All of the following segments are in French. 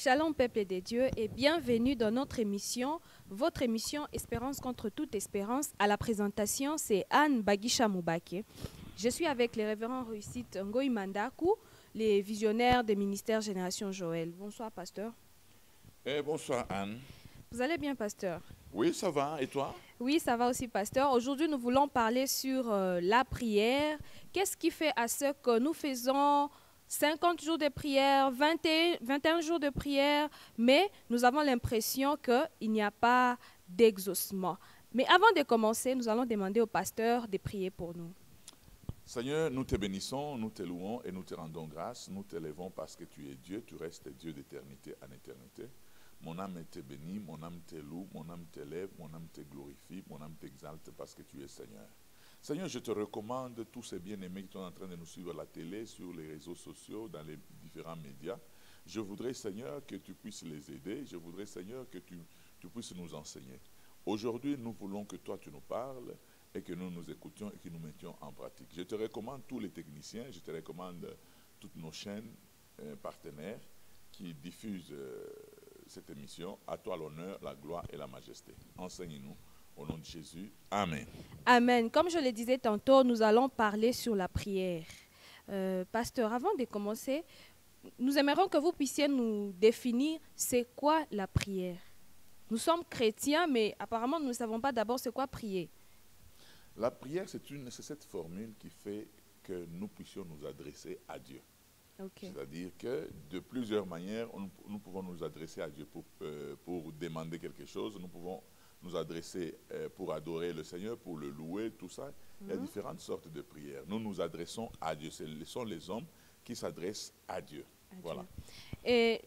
Shalom peuple de Dieu et bienvenue dans notre émission, votre émission Espérance contre toute espérance. À la présentation, c'est Anne Bagisha Moubake. Je suis avec les révérends Réussite Ngoï Mandakou, les visionnaires des ministères Génération Joël. Bonsoir pasteur. Bonsoir Anne. Vous allez bien pasteur? Oui, ça va. Et toi? Oui, ça va aussi pasteur. Aujourd'hui, nous voulons parler sur la prière. Qu'est-ce qui fait à ce que nous faisons 50 jours de prière, 21 jours de prière, mais nous avons l'impression qu'il n'y a pas d'exaucement. Mais avant de commencer, nous allons demander au pasteur de prier pour nous. Seigneur, nous te bénissons, nous te louons et nous te rendons grâce. Nous t'élèvons parce que tu es Dieu, tu restes Dieu d'éternité en éternité. Mon âme te bénit, mon âme te loue, mon âme t'élève, mon âme te glorifie, mon âme t'exalte parce que tu es Seigneur. Seigneur, je te recommande tous ces bien-aimés qui sont en train de nous suivre à la télé, sur les réseaux sociaux, dans les différents médias. Je voudrais, Seigneur, que tu puisses les aider. Je voudrais, Seigneur, que tu puisses nous enseigner. Aujourd'hui, nous voulons que toi, tu nous parles et que nous nous écoutions et que nous mettions en pratique. Je te recommande tous les techniciens, je te recommande toutes nos chaînes partenaires qui diffusent cette émission. À toi l'honneur, la gloire et la majesté. Enseigne-nous. Au nom de Jésus, Amen. Amen. Comme je le disais tantôt, nous allons parler sur la prière. Pasteur, avant de commencer, nous aimerions que vous puissiez nous définir c'est quoi la prière. Nous sommes chrétiens, mais apparemment nous ne savons pas d'abord c'est quoi prier. La prière, c'est cette formule qui fait que nous puissions nous adresser à Dieu. Okay. C'est-à-dire que de plusieurs manières, nous pouvons nous adresser à Dieu pour demander quelque chose, nous pouvons nous adresser pour adorer le Seigneur, pour le louer, tout ça. Il y a différentes sortes de prières. Nous nous adressons à Dieu. Ce sont les hommes qui s'adressent à Dieu. Voilà. Et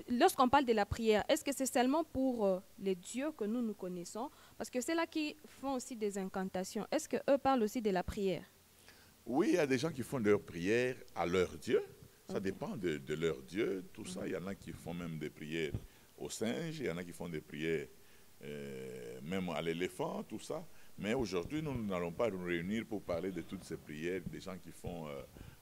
lorsqu'on parle de la prière, est-ce que c'est seulement pour les dieux que nous connaissons? Parce que c'est là qui font aussi des incantations. Est-ce qu'eux parlent aussi de la prière? Oui, il y a des gens qui font leur prière à leur Dieu. Ça dépend de leur Dieu, tout ça. Il y en a qui font même des prières aux singes, il y en a qui font des prières même à l'éléphant, tout ça. Mais aujourd'hui, nous n'allons pas nous réunir pour parler de toutes ces prières, des gens qui font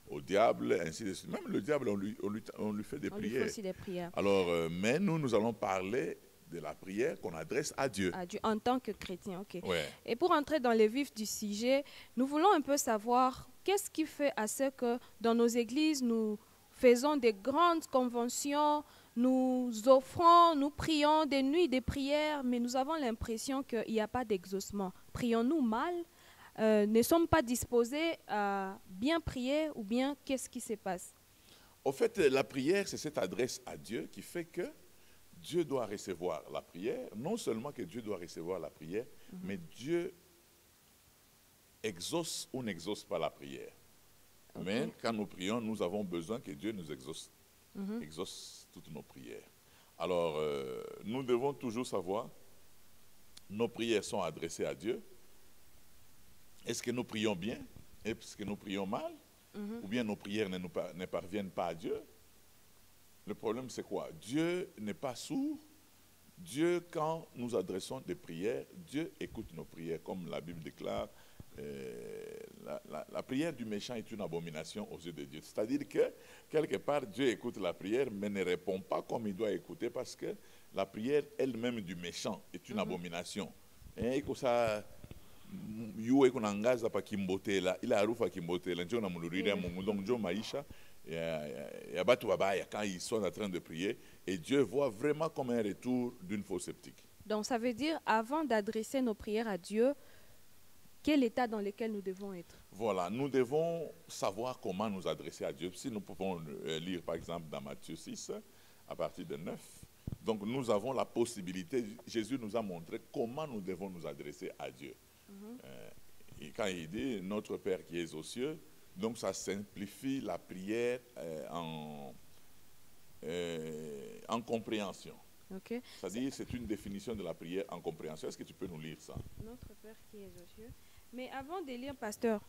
au diable, ainsi de suite. Même le diable, on lui fait des prières. Lui fait aussi des prières. Alors, mais nous allons parler de la prière qu'on adresse à Dieu. À Dieu en tant que chrétien, ok. Ouais. Et pour entrer dans le vif du sujet, nous voulons un peu savoir qu'est-ce qui fait à ce que dans nos églises, nous faisons des grandes conventions, nous offrons, nous prions des nuits de prière, mais nous avons l'impression qu'il n'y a pas d'exaucement. Prions-nous mal? Ne sommes pas disposés à bien prier ou bien qu'est-ce qui se passe? Au fait, la prière, c'est cette adresse à Dieu qui fait que Dieu doit recevoir la prière. Non seulement que Dieu doit recevoir la prière, mais Dieu exauce ou n'exauce pas la prière. Okay. Mais quand nous prions, nous avons besoin que Dieu nous exauce, exauce toutes nos prières. Alors, nous devons toujours savoir, nos prières sont adressées à Dieu. Est-ce que nous prions bien? Est-ce que nous prions mal? Ou bien nos prières ne parviennent pas à Dieu? Le problème, c'est quoi? Dieu n'est pas sourd. Dieu, quand nous adressons des prières, Dieu écoute nos prières, comme la Bible déclare. La prière du méchant est une abomination aux yeux de Dieu. C'est-à-dire que, quelque part, Dieu écoute la prière, mais ne répond pas comme il doit écouter, parce que la prière elle-même du méchant est une abomination. Et que ça... il quand ils sont en train de prier, et Dieu voit vraiment comme un retour d'une faux sceptique. Donc ça veut dire, avant d'adresser nos prières à Dieu, quel état dans lequel nous devons être? Voilà, nous devons savoir comment nous adresser à Dieu. Si nous pouvons lire par exemple dans Matthieu 6, à partir de 9, donc nous avons la possibilité, Jésus nous a montré comment nous devons nous adresser à Dieu. Et quand il dit notre Père qui est aux cieux, donc ça simplifie la prière en compréhension. Okay. C'est-à-dire c'est une définition de la prière en compréhension. Est-ce que tu peux nous lire ça? Notre Père qui est aux cieux. Mais avant de lire, pasteur,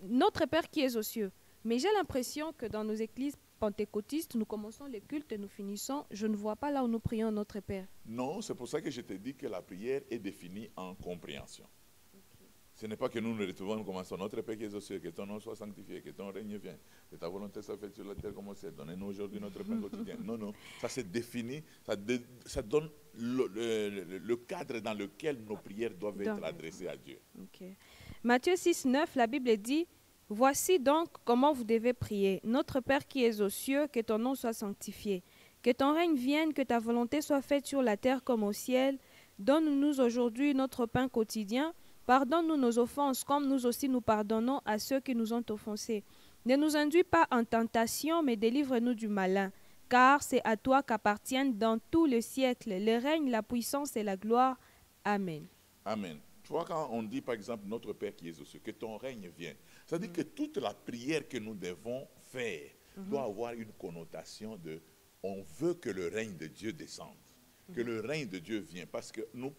notre Père qui est aux cieux. Mais j'ai l'impression que dans nos églises pentecôtistes, nous commençons les cultes et nous finissons. Je ne vois pas là où nous prions notre Père. Non, c'est pour ça que je te dis que la prière est définie en compréhension. Ce n'est pas que nous nous retrouvons, nous commençons notre Père qui est aux cieux, que ton nom soit sanctifié, que ton règne vienne, que ta volonté soit faite sur la terre comme au ciel. Donnez-nous aujourd'hui notre pain quotidien. Non, non, ça se définit, ça donne le cadre dans lequel nos prières doivent être adressées à Dieu. Okay. Matthieu 6, 9, la Bible dit, « Voici donc comment vous devez prier. Notre Père qui es aux cieux, que ton nom soit sanctifié. Que ton règne vienne, que ta volonté soit faite sur la terre comme au ciel. Donne-nous aujourd'hui notre pain quotidien. Pardonne-nous nos offenses, comme nous aussi nous pardonnons à ceux qui nous ont offensés. Ne nous induis pas en tentation, mais délivre-nous du malin. Car c'est à toi qu'appartiennent dans tout le siècle le règne, la puissance et la gloire. Amen. » Amen. Tu vois, quand on dit, par exemple, notre Père qui est aux cieux, que ton règne vienne, ça veut dire que toute la prière que nous devons faire doit avoir une connotation de on veut que le règne de Dieu descende, que le règne de Dieu vienne. Parce que nous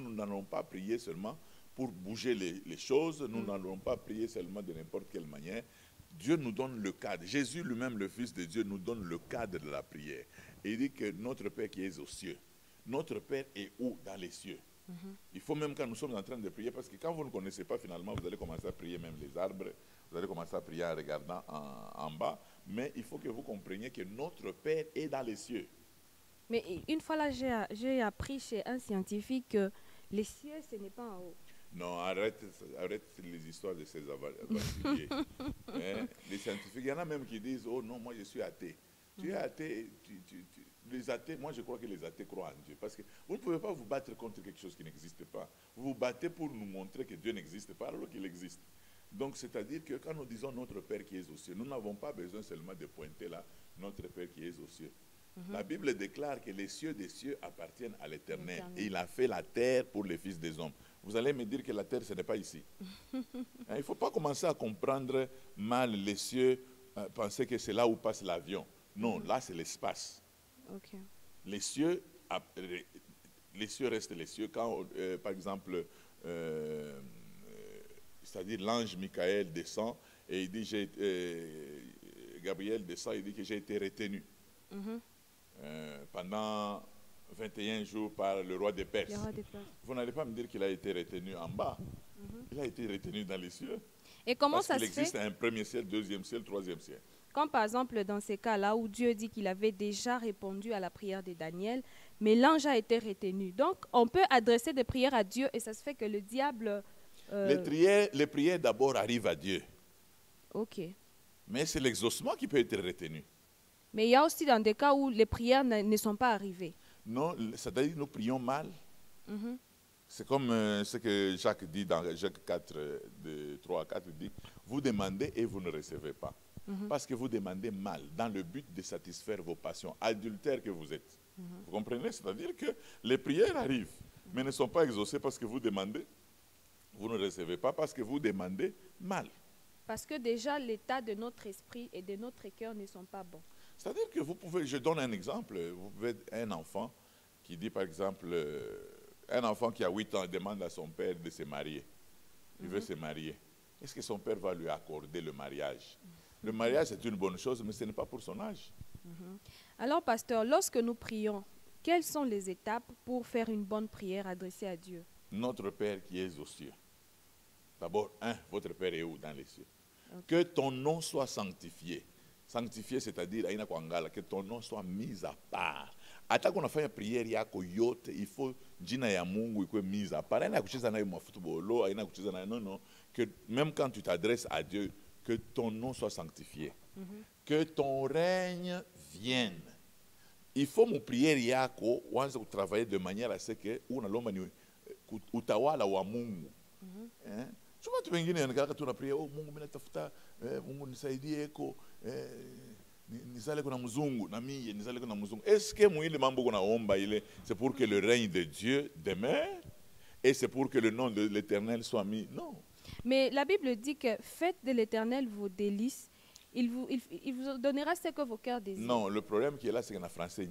n'allons pas prier seulement pour bouger les choses, nous n'allons pas prier seulement de n'importe quelle manière. Dieu nous donne le cadre. Jésus lui-même, le Fils de Dieu, nous donne le cadre de la prière. Et il dit que notre Père qui est aux cieux, notre Père est où? Dans les cieux. Il faut même quand nous sommes en train de prier, parce que quand vous ne connaissez pas finalement, vous allez commencer à prier même les arbres, vous allez commencer à prier en regardant en bas, mais il faut que vous compreniez que notre Père est dans les cieux. Mais une fois là, j'ai appris chez un scientifique que les cieux, ce n'est pas en haut. Non, arrête les histoires de ces aventuriers. Les scientifiques, il y en a même qui disent, oh non, moi je suis athée. Tu es athée, les athées, moi je crois que les athées croient en Dieu. Parce que vous ne pouvez pas vous battre contre quelque chose qui n'existe pas. Vous vous battez pour nous montrer que Dieu n'existe pas alors qu'il existe. Donc c'est-à-dire que quand nous disons notre Père qui est aux cieux, nous n'avons pas besoin seulement de pointer là notre Père qui est aux cieux. La Bible déclare que les cieux des cieux appartiennent à l'Éternel. Et il a fait la terre pour les fils des hommes. Vous allez me dire que la terre, ce n'est pas ici. Il ne faut pas commencer à comprendre mal les cieux, penser que c'est là où passe l'avion. Non, là, c'est l'espace. Okay. Les cieux restent les cieux. Quand, par exemple, c'est-à-dire l'ange Michael descend et il dit, Gabriel descend, il dit que j'ai été retenu pendant 21 jours par le roi des Perses. Vous n'allez pas me dire qu'il a été retenu en bas. Il a été retenu dans les cieux. Et comment parce ça qu'il se fait? existe un premier ciel, deuxième ciel, troisième ciel. Comme par exemple dans ces cas-là où Dieu dit qu'il avait déjà répondu à la prière de Daniel, mais l'ange a été retenu. Donc on peut adresser des prières à Dieu et ça se fait que le diable... Les prières d'abord arrivent à Dieu. Ok. Mais c'est l'exaucement qui peut être retenu. Mais il y a aussi dans des cas où les prières ne sont pas arrivées. Non, c'est-à-dire que nous prions mal. C'est comme ce que Jacques dit dans Jacques 4, de 3 à 4, il dit, vous demandez et vous ne recevez pas. Parce que vous demandez mal, dans le but de satisfaire vos passions, adultères que vous êtes. Vous comprenez? C'est-à-dire que les prières arrivent, mais ne sont pas exaucées parce que vous demandez, vous ne recevez pas parce que vous demandez mal. Parce que déjà l'état de notre esprit et de notre cœur ne sont pas bons. C'est-à-dire que vous pouvez, je donne un exemple, vous pouvez être un enfant qui dit par exemple, un enfant qui a 8 ans demande à son père de se marier. Il veut se marier. Est-ce que son père va lui accorder le mariage? Le mariage, c'est une bonne chose, mais ce n'est pas pour son âge. Alors, pasteur, lorsque nous prions, quelles sont les étapes pour faire une bonne prière adressée à Dieu? Notre Père qui est aux cieux. D'abord, votre Père est où? Dans les cieux. Que ton nom soit sanctifié. Sanctifié, c'est-à-dire, que ton nom soit mis à part. Hata qu'on a fait une prière yako yote, il faut jina ya Mungu ikuwe mise à part. Aina kucheza na football, aina kucheza na non, que même quand tu t'adresses à Dieu, que ton nom soit sanctifié. Que ton règne vienne. Il faut mon prière yako wanze travailler de manière à ce que unalomba ni utawala wa Mungu. Chuma watu wengine yanakaka tunapria, oh Mungu mimi natafuta, Mungu nisaidie eko, nizale kuna mzungu na mie nizale kuna mzungu. Est-ce que muile mambo kunaomba ile c'est pour que le règne de Dieu demeure et c'est pour que le nom de l'Éternel soit mis? Non. Mais la Bible dit que faites de l'Éternel vos délices, il vous donnera ce que vos cœurs désirent. Non, le problème qui est là c'est qu'en français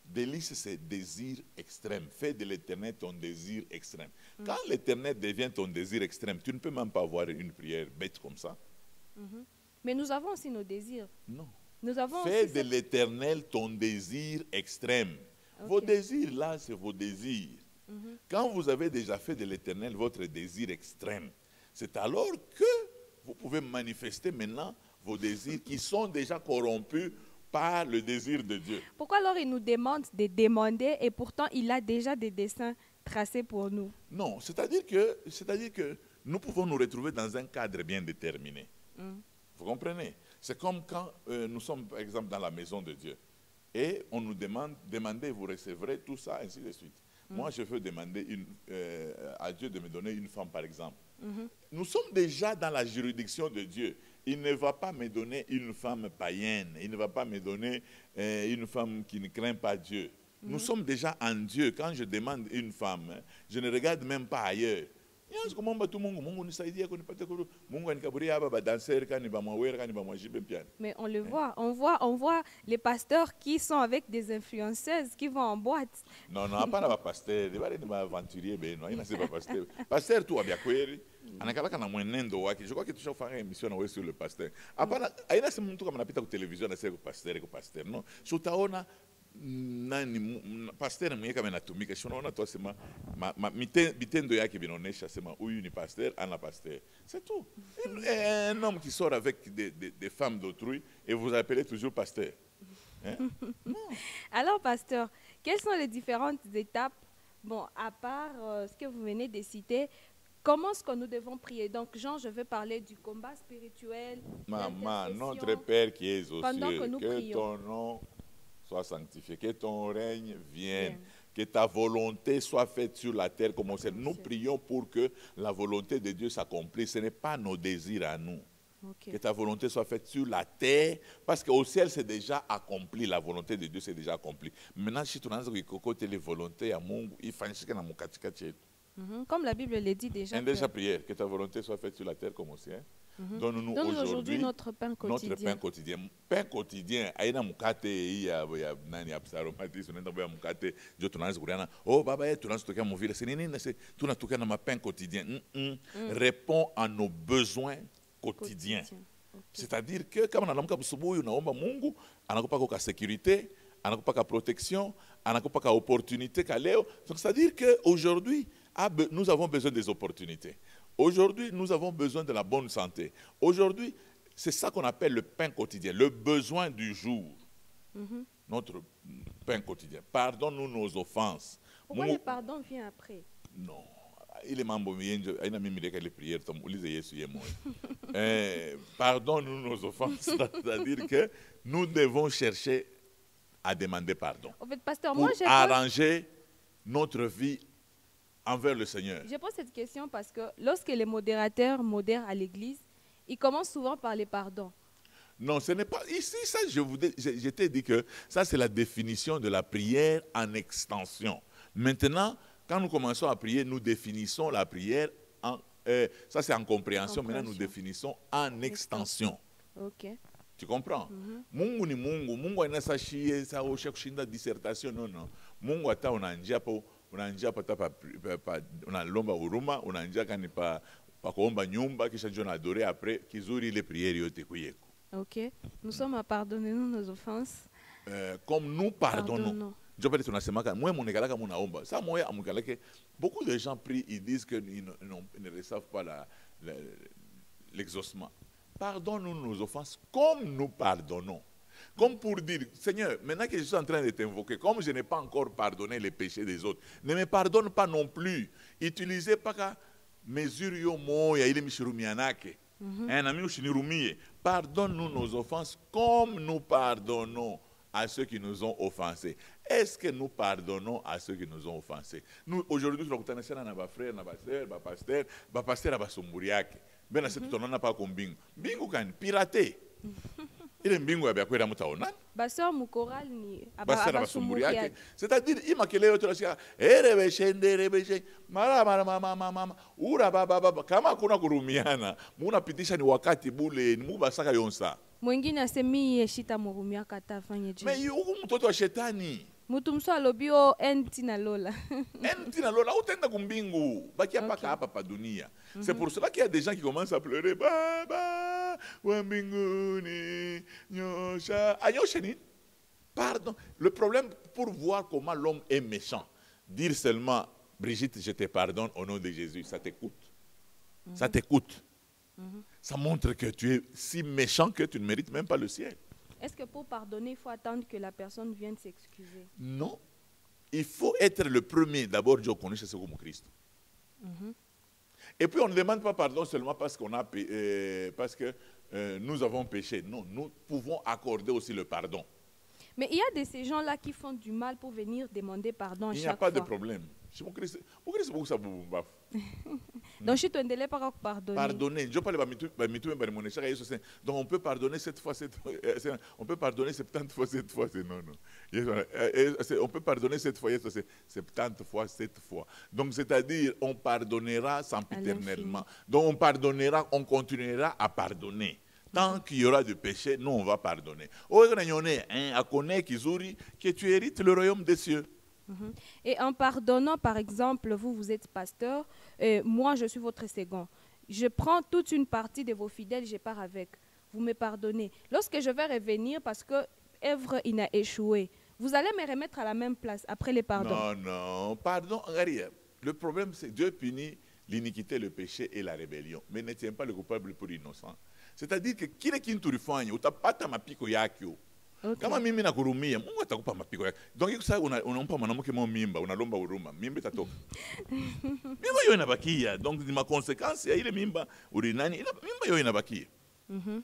délice, c'est désir extrême. Fais de l'Éternel ton désir extrême. Quand l'Éternel devient ton désir extrême, tu ne peux même pas avoir une prière bête comme ça. Mais nous avons aussi nos désirs. Non. Nous avons Fais aussi de l'Éternel ton désir extrême. Vos désirs, là, c'est vos désirs. Quand vous avez déjà fait de l'Éternel votre désir extrême, c'est alors que vous pouvez manifester maintenant vos désirs qui sont déjà corrompus par le désir de Dieu. Pourquoi alors il nous demande de demander et pourtant il a déjà des desseins tracés pour nous? Non, c'est-à-dire que nous pouvons nous retrouver dans un cadre bien déterminé. Vous comprenez? C'est comme quand nous sommes, par exemple, dans la maison de Dieu. Et on nous demande, demandez, vous recevrez, tout ça, ainsi de suite. Moi, je veux demander à Dieu de me donner une femme, par exemple. Nous sommes déjà dans la juridiction de Dieu. Il ne va pas me donner une femme païenne. Il ne va pas me donner une femme qui ne craint pas Dieu. Nous sommes déjà en Dieu. Quand je demande une femme, je ne regarde même pas ailleurs. Mais on le voit, on voit les pasteurs qui sont avec des influenceuses, qui vont en boîte. Non, pas na pasteur, des aventuriers, pas pasteur. Pasteur, tu as bien compris. Je crois que tu as fait une émission sur le pasteur. Il y a des gens qui ont télévision, pasteur. Non, nani pasteur mwenye kama natumika shinaona tu sema bitendo yake binaonesha sema huyu ni pasteur ana pasteur, c'est tout. Un homme qui sort avec des femmes d'autrui et vous appelez toujours pasteur, hein? Alors pasteur, quelles sont les différentes étapes, bon, à part ce que vous venez de citer? Comment est-ce que nous devons prier? Donc, Jean, je vais parler du combat spirituel. Maman, notre Père qui es aux cieux, que ton nom soit sanctifié, que ton règne vienne, que ta volonté soit faite sur la terre comme au ciel. Nous prions pour que la volonté de Dieu s'accomplisse. Ce n'est pas nos désirs à nous. Que ta volonté soit faite sur la terre, parce qu'au ciel c'est déjà accompli, la volonté de Dieu c'est déjà accompli. Maintenant, si tu as les volontés à Mungu, il faut que comme la Bible le dit déjà. Déjà prière, que ta volonté soit faite sur la terre comme au ciel. Donne-nous aujourd'hui notre pain quotidien. Notre pain quotidien. Pain quotidien. Aina mukate ya nani absaro mati sunenda boya mukate jo tunaanza kuriana. Oh baba yetu tunaanza tokea muvile. C'est nini c'est tunatokea na pain quotidien. Répond à nos besoins quotidiens. C'est-à-dire que kama unaamka asubuhi unaomba Mungu, anakupa kwa sécurité, anakupa kwa protection, anakupa kwa opportunité ka leo. Donc c'est-à-dire que aujourd'hui nous avons besoin des opportunités. Aujourd'hui, nous avons besoin de la bonne santé. Aujourd'hui, c'est ça qu'on appelle le pain quotidien, le besoin du jour. Notre pain quotidien. Pardonne-nous nos offenses. Pourquoi le pardon vient après? Non. Il est membre de prières. Pardonne-nous nos offenses. C'est-à-dire que nous devons chercher à demander pardon. En fait, pasteur, pour arranger notre vie envers le Seigneur. Je pose cette question parce que lorsque les modérateurs modèrent à l'église, ils commencent souvent par les pardons. Non, ce n'est pas... Ici, ça, je t'ai dit que ça, c'est la définition de la prière en extension. Maintenant, quand nous commençons à prier, nous définissons la prière en... ça, c'est en compréhension. Maintenant, nous définissons en extension. Ok. Tu comprends? Mungu ni Mungu. Mungu anasa shie, sa osha kushinda dissertation. Non. Mungu ata unanjia po... Unanjia pata unalomba huruma, unanjia kani pa kuomba nyumba, kisha njoo adore après kizuri ile prière yote kuyeko. OK. Nous sommes à pardonner nos offenses. Comme nous pardonnons. Je peux dire tunasemaka moi monekalaka munaomba. Ça moi amukalake beaucoup de gens prient, ils disent que ils ne reçoivent pas l'exaucement. Pardonne-nous nos offenses comme nous pardonnons. Comme pour dire, Seigneur, maintenant que je suis en train de t'invoquer, comme je n'ai pas encore pardonné les péchés des autres, ne me pardonne pas non plus. Utilisez pas qu'à mesure yo moya ile mishirumianake. Pardonne-nous nos offenses comme nous pardonnons à ceux qui nous ont offensés. Est-ce que nous pardonnons à ceux qui nous ont offensés? Nous, aujourd'hui, nous avons un frère, un pasteur, un pasteur, un somburiake. Ben, c'est tout, on n'a pas comme bingo. Bingo kan pirater. Il est bingo avec quoi mutaona? Baseur mukoral ni abasumburiake. C'est-à-dire il m'a keleo tu la rebeshe mama ura baba kama kuna kurumiana munapitisha ni wakati bule ni mubasaka yonsa. Mwingine asemi yeshita murumia kata fanye je. Mais yuko mtoto wa shetani. Mutu mso alobio enti na lola. Enti na lola utenda kumbingu. Bakia paka hapa pa dunia. C'est pour cela qu'il y a des gens qui commencent à pleurer. Baba, wambinguni, nyosha. Anyosha ni? Pardon. Le problème, pour voir comment l'homme est méchant, dire seulement Brigitte, je te pardonne au nom de Jésus. Ça t'écoute. Ça t'écoute. Ça montre que tu es si méchant que tu ne mérites même pas le ciel. Est-ce que pour pardonner, il faut attendre que la personne vienne s'excuser? Non. Il faut être le premier. D'abord, Dieu connaît ce comme Christ. Et puis, on ne demande pas pardon seulement parce qu'on a parce que nous avons péché. Non, nous pouvons accorder aussi le pardon. Mais il y a de ces gens-là qui font du mal pour venir demander pardon à chaque fois. Il n'y a pas de problème. Donc, je te ne pas pardonner. Pardonner. Je parle donc, on peut pardonner cette fois, on peut pardonner 70 fois cette fois. Non, non. On peut pardonner cette fois, c'est 70 fois cette fois. Donc, c'est-à-dire, on pardonnera sempiternellement. Donc, on pardonnera, on continuera à pardonner. Tant qu'il y aura de péché, nous, on va pardonner. Que tu hérites le royaume des cieux. Et en pardonnant, par exemple, vous êtes pasteur, moi, je suis votre second. Je prends toute une partie de vos fidèles, je pars avec. Vous me pardonnez. Lorsque je vais revenir, parce que Èvre, il a échoué, vous allez me remettre à la même place après les pardons. Non, non, pardon. Le problème, c'est que Dieu punit l'iniquité, le péché et la rébellion, mais ne tient pas le coupable pour l'innocent. C'est-à-dire que qui est qui ne utapata mapiko yakyo. Kama mimi nakurumia, Mungu atakupa mapiko yake. Donc sasa unampa mwanamke mimba, unalomba huruma, mimba itatoka. Mimba hiyo inabakia. Donc ni makonsekansi ya ile mimba ulinani, mimba hiyo inabakia.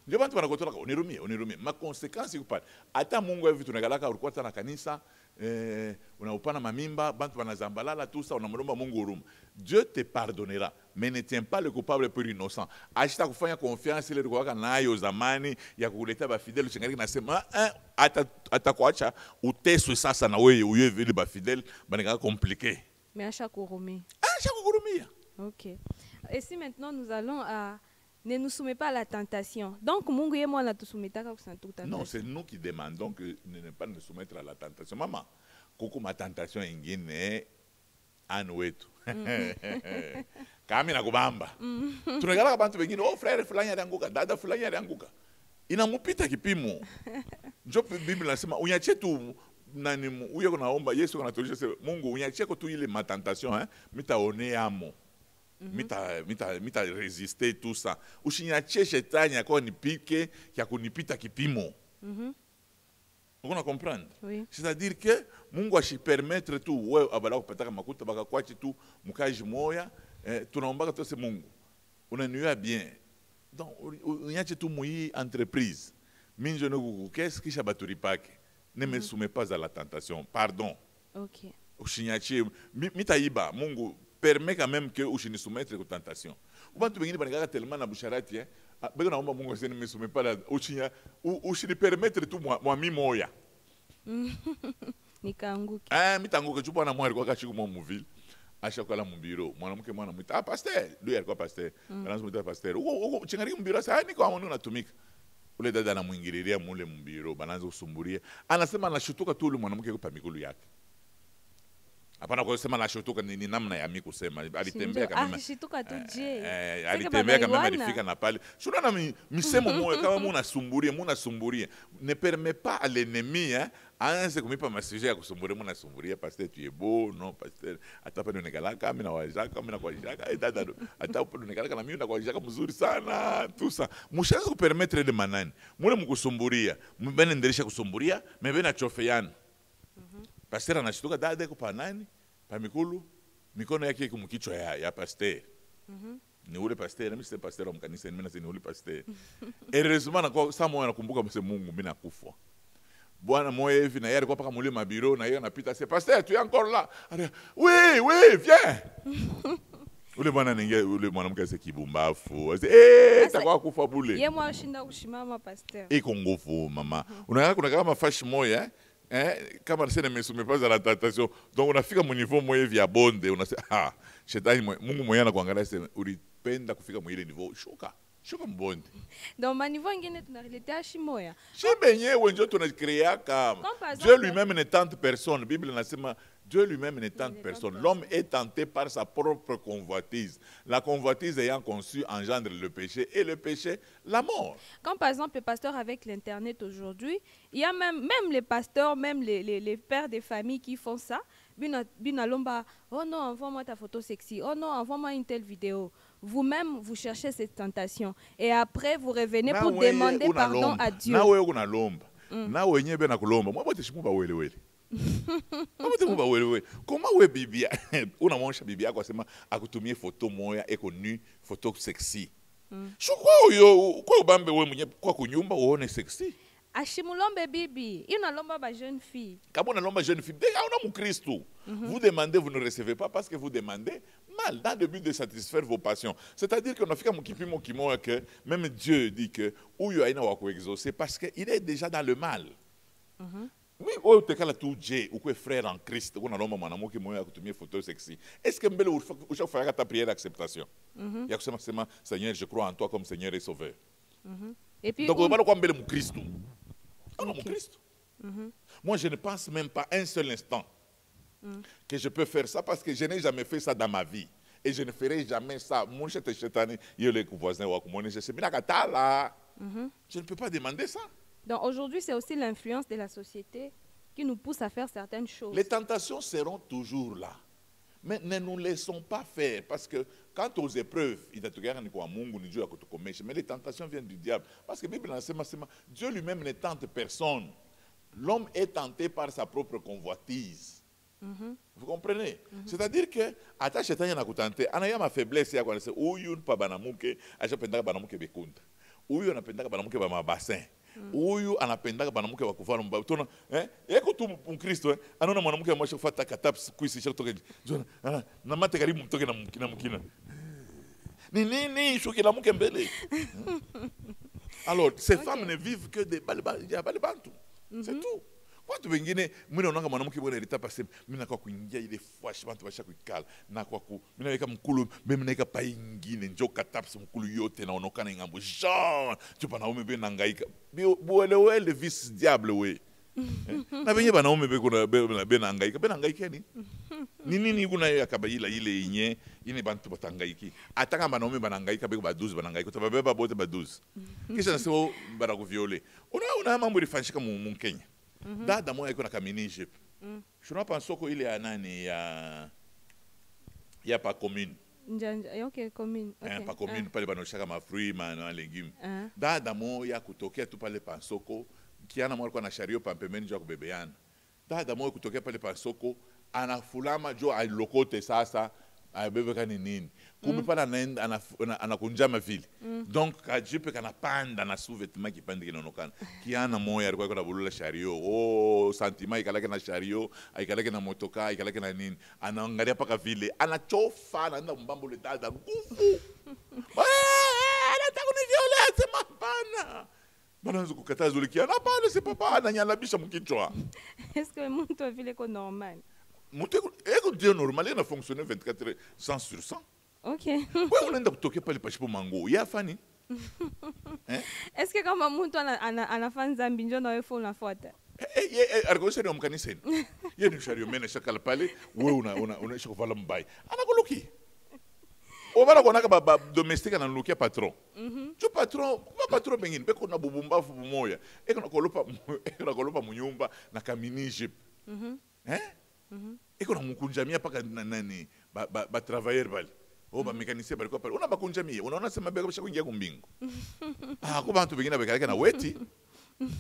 Ndio watu wanakotoka unirumie. Makonsekansi kupata. Hata Mungu hivi tunagalaka ulikuwa tana kanisa, unaupana mamimba, bantu wanazambalala tout ça, unamlomba Mungu huruma. Dieu te pardonnera, mais ne tiens pas le coupable pour innocent. Ashita kufanya confiance ile kwa nayo zamani ya kukuleta ba fidèle chengali nasema atakuacha uteswe sasa na wewe uye vile ba fidèle banaka compliqué. Mais acha kurumia. Acha kurumia. OK. Et si maintenant nous allons à ne nous soumets pas à la tentation. Donc, Mungu et moi, on a tout soumis à la tentation. Non, c'est nous qui demandons que de ne pas nous soumettre à la tentation. Maman, koko ma tentation ingine anuetu. Kami na kubamba. Tunagala bantu wengine, oh frère fulani alianguka, dada fulani alianguka. Inamupita kipimo. Njo Biblia inasema unyache tu nani uye kunaomba Yesu anatuonyesha Mungu unyache tu ile matentation mitaone amo. Mita résister tout ça. Ushinyache shetani yako nipike ya kunipita kipimo. On comprendre? Oui. C'est-à-dire que Mungu ashi-permettre tu wewe abala kupataka makuta baka kwachi tu mukaji moya tunaomba to se Mungu. Unaniwa bien. Donc unyache tu mui entreprise. Minjo no gugu qu'est-ce qui shabaturi pake. Ne me soumets pas à la tentation. Pardon. OK. Ushinyache mitaiba Mungu permet quand même que ushini soumettre aux tentations. Abantu bengine banagaka tellement na busharati bego naomba Mungu asene me soumet pas la ushinya ushini permettre tu moi moya. Nikaanguki. Mitanguka chupa na mwari kwa kachiku mu ville. Asha kwa la mbiro. Mwanamke mwana mwita pasteur, lui alikuwa pasteur. Banaanza mwita pasteur. Uko chingari mbiro sasa ni kwa mwana unatumika. Ule dada anamwingililia mule mbiro, banaanza kusumburia. Anasema anashutuka tu ule mwanamke kwa miguu yake. Hapana kusema na shotoka ni namna ya mimi kusema alitembea kama alishituka tu je. Alitembea kama alifika na pale. Shuna na misemo moyo kama munasumburia. Ne permet pas à l'ennemi aanze kumipa masije ya kusumburia pasteur tu es beau non pasteur atapa ni negalaka mimi na wajaka mimi na kwajaka dada atapa ni negalaka na mimi na kwajaka mzuri sana tout ça. Mushaanza ku permettre de manani. Mule mkusumburia, mbene ndelisha kusumburia, mbene achofeana. Pasteur anashtuka dada kwa nani? Pa mikulu, mikono yake iko mkichwa ya pasteur. Ni ule pasteur, mimi si pasteur wa mkanisa, mimi ni ule pasteur. Heureusement na kwa saa moja nakumbuka mse Mungu mimi nakufa. Bwana moyo hivi na yeye alikuwa paka mule mabiro na yeye anapita c'est pasteur, tu es encore là? Oui, viens. Ule bwana ninge ule mwanamke se kibumbafu. Takuwa kufa bule. Yeye mwa shinda kushimama pasteur. Iko nguvu mama. Unaona kuna kama fashi moya kama nasema nimesome pas à la tentation. Donc unafika mu niveau moye vya bonde unasema shetani Mungu moyo anakuangalia sema ulipenda kufika mu ile niveau shuka mbonde. Donc ma niveau ingine tunaletea shimoya. Benyewe ndio tunacrea kama Dieu lui-même ne tente personne. Bible inasema Dieu lui-même ne tente personne. L'homme est tenté par sa propre convoitise. La convoitise ayant conçu engendre le péché et le péché la mort. Comme par exemple les pasteurs avec l'internet aujourd'hui, il y a même les pasteurs, même les pères des familles qui font ça. bina lomba, oh non, envoie-moi ta photo sexy, oh non, envoie-moi une telle vidéo. Vous-même, vous cherchez cette tentation. Et après, vous revenez pour demander pardon à Dieu. Na wewe una lomba. Na wenye bena kulomba. Mwa bote shimuba wele wele. Mwa muba wele wele. Koma we bibia. Unamwonyesha bibi yako asema akutumie photo moya eko nu, photo sexy. Shukwa uyo, kwa ubambe we mwenye kwa kunyumba uone sexy. Ashimulombe bibi, il n'a lomba ba jeune fille. Quand on a l'homme jeune fille, déjà on a mon Christ. Vous demandez, vous ne recevez pas parce que vous demandez mal, dans le but de satisfaire vos passions. C'est-à-dire qu'on a fait mon kimo que même Dieu dit que où il y a une wako exaucé parce qu'il est déjà dans le mal. Oui, au te kala tout Dieu ou quoi frère en Christ, on a l'homme mon amour qui m'a coutumé photo sexy. Est-ce que mbele ou chaque fois ta prière d'acceptation? Il y a que seulement Seigneur, je crois en toi comme Seigneur et Sauveur. Et puis donc on va le quoi mbele mon Christ. Oh non, mon Christ. Moi, je ne pense même pas un seul instant que je peux faire ça parce que je n'ai jamais fait ça dans ma vie. Et je ne ferai jamais ça. Mon chétan, je ne peux pas demander ça. Donc aujourd'hui, c'est aussi l'influence de la société qui nous pousse à faire certaines choses. Les tentations seront toujours là. Mais ne nous laissons pas faire parce que quant aux épreuves, mais les tentations viennent du diable. Parce que Dieu lui-même ne tente personne. L'homme est tenté par sa propre convoitise. Vous comprenez? C'est-à-dire que, attache à tenté, on a ma faiblesse, il y a quoi? Ou il pas banamuke, aja pendaka banamuke bekunda. Ou il a pendaka banamuke ba bassin. Ou anapendaka banamuke wa kuvana mbatona eko tu mkristo anaona mwanamke amesha kufuata kataps kuisi kutoka na mate karibu mtoke na mkina nini shuki la mke mbele. Alors ces femmes ne vivent que des balibantu, c'est tout. Watu wengine mimi naona mwanamke bwana ilita pase mimi nakuwa kuingia ile fwash watu washa kuikala na kwa ku mimi naweka mkulu mimi naweka pa ingine njoka taps mkulu yote naonekana ngambo Jean tupa na umebe nangaika buelewele vis diable we na benye bana umebe kuna benangaika ni nini kuna yakabayila ile yenye ine bantu batangaiki ataka bana umebe banangaika beko ba 12 banangaika tababeba bote ba 12 kisha nasema bara kuvioler una mambo ilifanyika mu Kenya. Dada moja iko na kamini jip. Shuna pansoko ile ya nani ya pa commune. Okay, commune. Okay. Pa commune pale banoshaka ma fruits na légumes. Dada moja kutokea tu pale pansoko kiana mwa na shario pa pembeni jo kubebeana. Dada moja kutokea pale pansoko anafulama jo alokote sasa abebeka nini. Kumbe pala anakunjama vile. Donc kajipe kana panda na sous-vêtement qui pande kinonokana. Kiana moya alikuwa kuna bulula shario. Oh, sentiment ikalake na shario, ikalake na motoka, ikalake na nini. Anaangalia paka vile. Anachofa anaenda mbambo le dada nguvu. Anataka kunivioler sema hapana. Banaanza kukataza ule kiana hapana c'est papa ananyalabisha mkichwa. Est-ce que mtu vile ko normal? Ego Dieu normal, il a fonctionné 24 heures 100 sur 100. Ok. Pourquoi on a toqué par les pachipo mango? Il y a Fanny. Est-ce que quand mamuntu ana fan zambi njo na faut la faute? Argo seri omkaniseni. Ye ni shario mena shakala pale, we una shakovala mbai. Ana koloki. Obara kona ka ba domestique na lokia patron. Tu patron bengine beko na bubumba fu moya. Eko na kolopa munyumba na kamini jip. Eko na mukunjamia paka nani ba travailleur bali. Oh ba mécanicien bali kwa pale. Una bakunjamia, unaona sema beko bisha kuingia kumbingu. Kwa bantu bengine bekaleka na weti.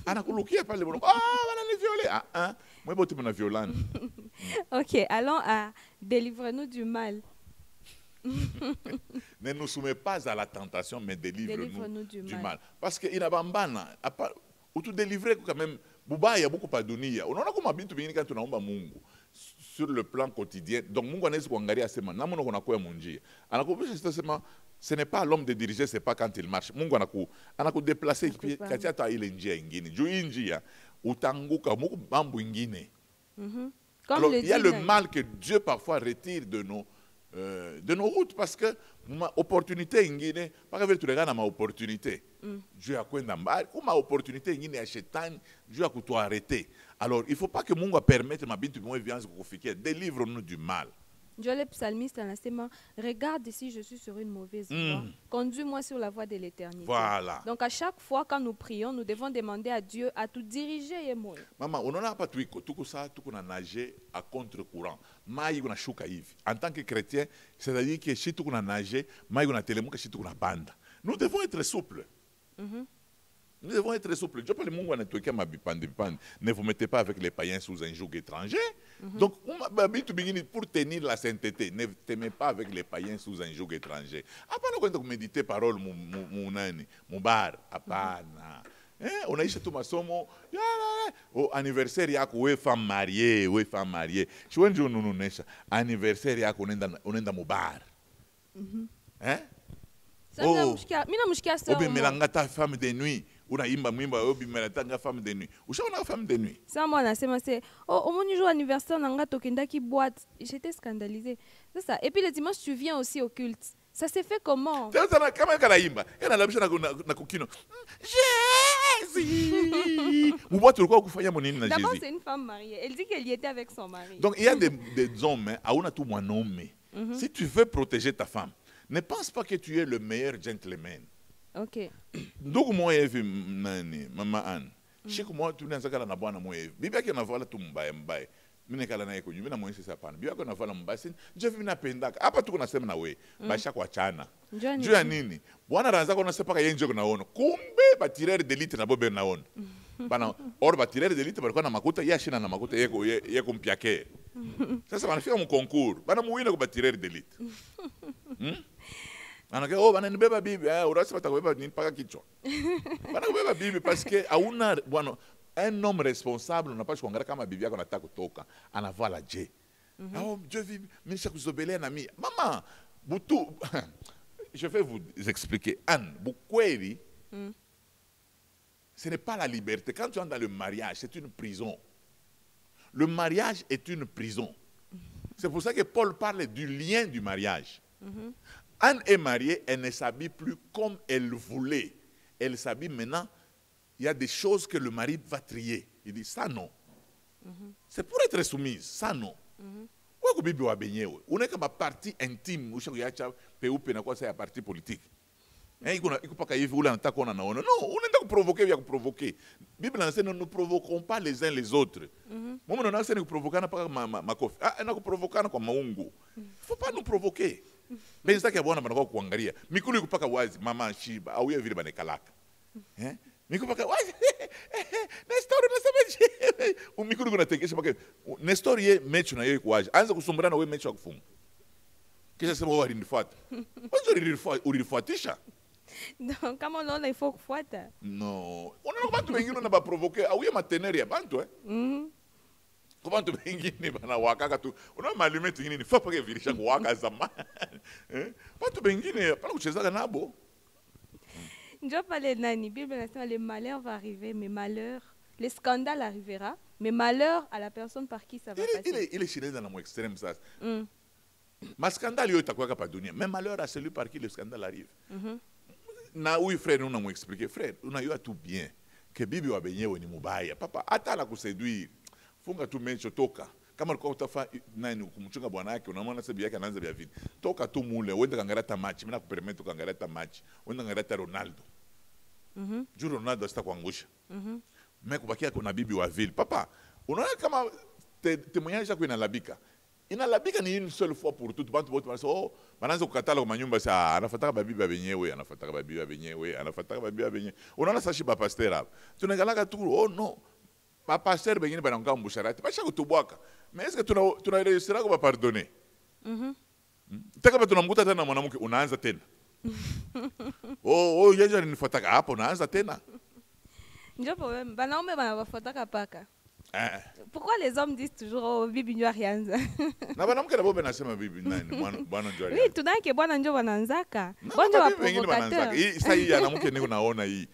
Anakulukia pale bono. Bana ni violer. Moi bote mona violane. OK, allons à délivre-nous du mal. Ne nous soumets pas à la tentation, mais délivre-nous du mal. Parce que inabambana, ou tu délivrer quand même, bubaya beaucoup pas dunia. On a comme habitu bingine quand tunaomba Mungu sur le plan quotidien. Donc Mungu anaweza kuangalia sema na mwana kuna kwa munjia. Anakubisha sema ce n'est pas à l'homme de diriger, c'est pas quand il marche. Mungu anaku déplacer kati hata ile njia nyingine. Juu njia utanguka Mungu mambo ingine. Alors il y a le mal que Dieu parfois retire de nos routes parce que ma opportunité ingine pas que tu regardes ma opportunité Dieu a kwenda mbali ou ma opportunité ingine ya shetani Dieu a kutoarrêter. Alors il faut pas que Mungu permette ma bintu moi vianze kukufikia. Délivre-nous du mal. Dieu le psalmiste anasema, regarde si je suis sur une mauvaise voie. Conduis-moi sur la voie de l'éternité. Voilà. Donc à chaque fois quand nous prions, nous devons demander à Dieu à tout diriger et moi. Maman, on n'a pas tout ça, tout qu'on a nagé à contre-courant. Maï on a chouka hivi. En tant que chrétien, c'est-à-dire que si tout qu'on a nagé, maï on a tellement que si tout qu'on a bande. Nous devons être souples. Nous devons être souples. Je parle de mon ne vous mettez pas avec les païens sous un joug étranger. Donc, pour tenir la sainteté, ne t'aimez pas avec les païens sous un joug étranger. Après, quand vous méditez parole, mon bar, apana. On a eu tout masomo. Au anniversaire, il y a une femme mariée, une femme mariée. Je suis un jour, anniversaire, il y a un bar. Hein? Oh, melangata femme de nuit. Unaimba mwimba obi melatanga femme de nuit. Ushaona femme de nuit. Ça moi nasema c'est au mon jour anniversaire nanga tokendaki boîte, j'étais scandalisée. C'est ça. Et puis le dimanche tu viens aussi au culte. Ça s'est fait comment? Sasa kama kanaimba. Yana labisha na kukino. Jésus. Mwa tulikuwa kufanya nini na Jésus? D'abord c'est une femme mariée. Elle dit qu'elle y était avec son mari. Donc il y a des hommes, auna tout mon homme. Si tu veux protéger ta femme, ne pense pas que tu es le meilleur gentleman. Ok. Ndugu moya hivi nani mama Anne. Shiku moja tunaanza kala na bwana moya hivi. Bibi yake anavala tu mbaya. Mimi kala naye kwenye mimi namuonyesha hapana. Bibi yake anavala mbaya. Nje hivi napendaka. Hapa tuko nasema na wewe. Basha kuachana. Juu ya nini? Bwana anaanza kuona sepa yeye nje kunaona. Kumbe batirere d'élite na bobe naona. Bana or batirere d'élite balikuwa na makuta yashina na makuta yeko mpiake. Sasa wanafika mu concours. Bana muwina kwa batirere d'élite. Anake bananibeba bibi urasi batakubeba nini paka kichwa. Banakubeba bibi parce que hauna bwana un homme responsable unapaswa kuangalia kama bibi yako anataka kutoka anavala je. Dieu vit misha kuzobelea na mimi. Maman, butu je vais vous expliquer. Anne, bukweli ce n'est pas la liberté. Quand tu entres dans le mariage, c'est une prison. Le mariage est une prison. C'est pour ça que Paul parle du lien du mariage. Anne est mariée, elle ne s'habille plus comme elle voulait. Elle s'habille maintenant, il y a des choses que le mari va trier. Il dit, ça non. C'est pour être soumise, ça non. On est comme ma partie intime, on est la partie politique. Non, on est provoquer, on provoquer. La Bible enseigne, nous ne provoquons pas les uns les autres. Moi, on enseigne, nous provoquons pas ma kofi. Nous provoquons comme maungu. Il ne faut pas nous provoquer. Mais c'est ça qui est bon, on kuangalia. Mikulu kupaka wazi, mama shiba, au ya vile banekalaka. Mikulu kupaka wazi. Nestor unasema je? Mikulu kuna tekesha paka. Nestor ye mechi na yeye kwaje. Anza kusumburana wewe mechi akufunga. Kisha sema wewe alinifuata. Wewe ulinifuatisha. Donc kama unaona il faut kufuata. No. Unaona watu wengine na ba provoker au ya mateneri ya bantu Kwa watu wengine bana wakaka tu. Unaona malimeti ngine ni fapa ke virisha kuwaka zamani. Watu wengine pana kuchezaga nabo. Ndio pale nani Bible nasema le malheur va arriver mais malheur, le scandale arrivera mais malheur à la personne par qui ça va passer. Il est chez dans mon extrême ça. Ma scandale yo itakuwa pa dunia, mais malheur à celui par qui le scandale arrive. Na oui frère nous nous expliquer frère, unajua tout bien que bibi wa benyewe ni mubaya. Papa hata la kuseduire. Funga tu mecho toka. Kama ulikuwa utafa nani kumchunga bwana yake unamwona sababu yake anaanza vya vita. Toka tu mule uende kangarata match. Mimi nakupermit kangarata match. Uende kangarata Ronaldo. Juu Ronaldo sita kuangusha. Mimi kubakia kuna bibi wa vile. Papa, unaona kama témoignage yako inalabika. Inalabika ni une seule fois pour tout. Bantu wote wanasema oh, wanaanza kukatala kwa manyumba sasa anafuataka babibi wa benyewe, anafuataka babibi wa benyewe, anafuataka babibi wa benyewe. Unaona sasa shiba pasteur hapo. Tunaangalia tu oh no. Ma pasteur bengine bananga mbusharati basha kutubwaka mais est-ce que tuna réussira ko pardonner taka tunamkuta tena mwanamke unaanza tena oh yeye alinifuataka hapo unaanza tena ndio problème banaume banawafuataka paka pourquoi les hommes disent toujours oh bibi ndio arianza na banamke na bobe nasema bibi nani bwana ndio arianza oui tunake bwana ndio wanaanzaka bwana wa provocateur hii sasa hii anamke niko naona hii.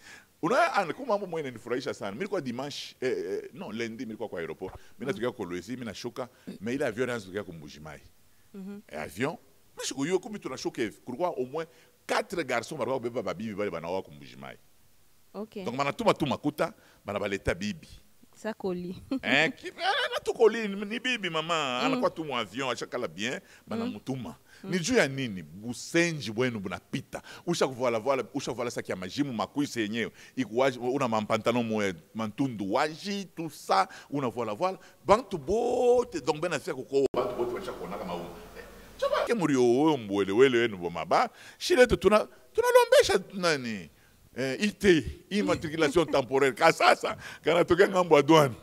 Unaona kuma mambo mwenye nifurahisha sana. Mimi nilikuwa dimanche non lundi mimi nilikuwa kwa aéroport. Mimi natokea Kolwezi, mimi nashuka, mais ile avion yanatokea ku Mbujimai. Avion, mimi sikuyo kumi tunashuka hivi. Kulikuwa au moins 4 garçons barwa beba babibi bale banawa ku Mbujimai. OK. Donc manatuma tu makuta, bana baleta bibi. Ça colis. Natukoli ni bibi mama anakuwa tu mu avion achakala bien bana mutuma ni juu ya nini busenji bwenu bunapita ushakuvala saki ya majimu makuisi yenyewe ikuwaji una mampantalon mwe mantundu waji tout ça una voila bantu bote donc bena fia kuko bantu bote bachakona kama huko chaba ke muri oyo mbwele wele wenu bomaba shile tunalombesha nani ite immatriculation temporaire kasasa kana toke ngambo adwani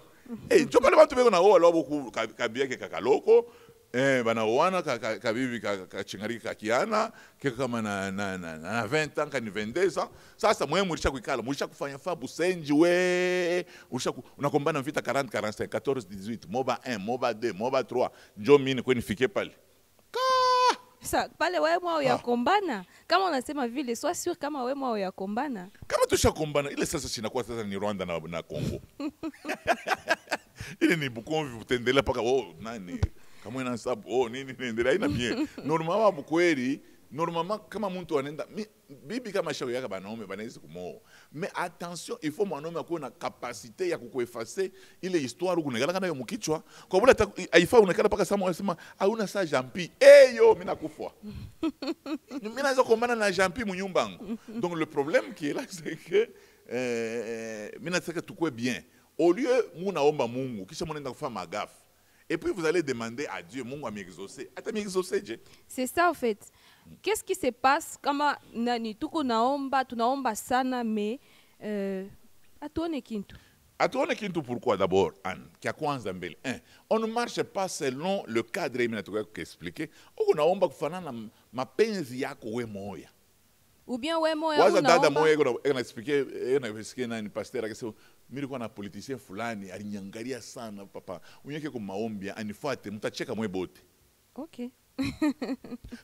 njo pale bantu beko na oa lobo kabieke kakaloko bana oana kabibi kachingariki kakiana keka kama na 20 ans kani 22 ans sasa mwe mulisha kuikala mulisha kufanya fa busenji we unakombana mvita 40 45 14 18 moba 1 moba 2 moba 3 njo mimi kweni fike pale Sa pale wewe mwao ya kombana kama unasema vile sois sûr kama wewe mwao ya kombana kama tushakombana ile sasa sinakuwa sasa ni Rwanda na Congo ile ni Bukomvi utendela paka nani kama ina sababu nini nendela ina bien normalement bukweli normalement kama mtu anaenda bibi kama shauri yake banaume banaweza kumoa mais attention il faut mwanaume akuwe na capacité ya kukueffacer ile histoire kunekala kana yo mkichwa kwa vile haifa unekala paka sama unasema hauna saa jampi yo mimi nakufa mimi naweza kuombana na jampi mnyumba yangu donc le problème qui est là c'est que mimi nataka tukue bien au lieu munaomba Mungu kisha mnaenda kufanya magafu et puis vous allez demander à Dieu Mungu amexaucer ata m'exaucer je c'est ça en fait. Qu'est-ce qui se passe kama nani tuko tunaomba sana mais atuone kintu pourquoi d'abord kia kwanza mbele on ne marche pas selon le cadre imnatoka kuexpliquer unaomba kufanana na mapenzi yako we moya ou bien we moya waza dada moya expliquer nani pasteur akisema mimi nilikuwa na politicien fulani alinyangalia sana papa unyeke kwa maombi anifuate mtacheka mwe bote okay.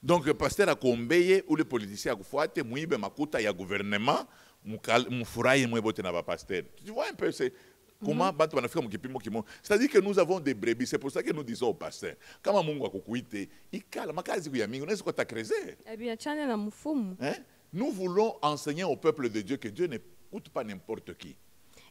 Donc pasteur akombeye ule politicien akufuate muibe makuta ya gouvernement mufurahi mwe bote na ba pasteur tu vois un peu c'est comment bantu banafika mkipimo kimo c'est-à-dire que nous avons des brebis c'est pour ça que nous disons au pasteur kama Mungu akukuite ikala makazi ku ya mingi unaweza kutakrezer bien chane na mfumu nous voulons enseigner au peuple de Dieu que Dieu n'écoute pas n'importe qui.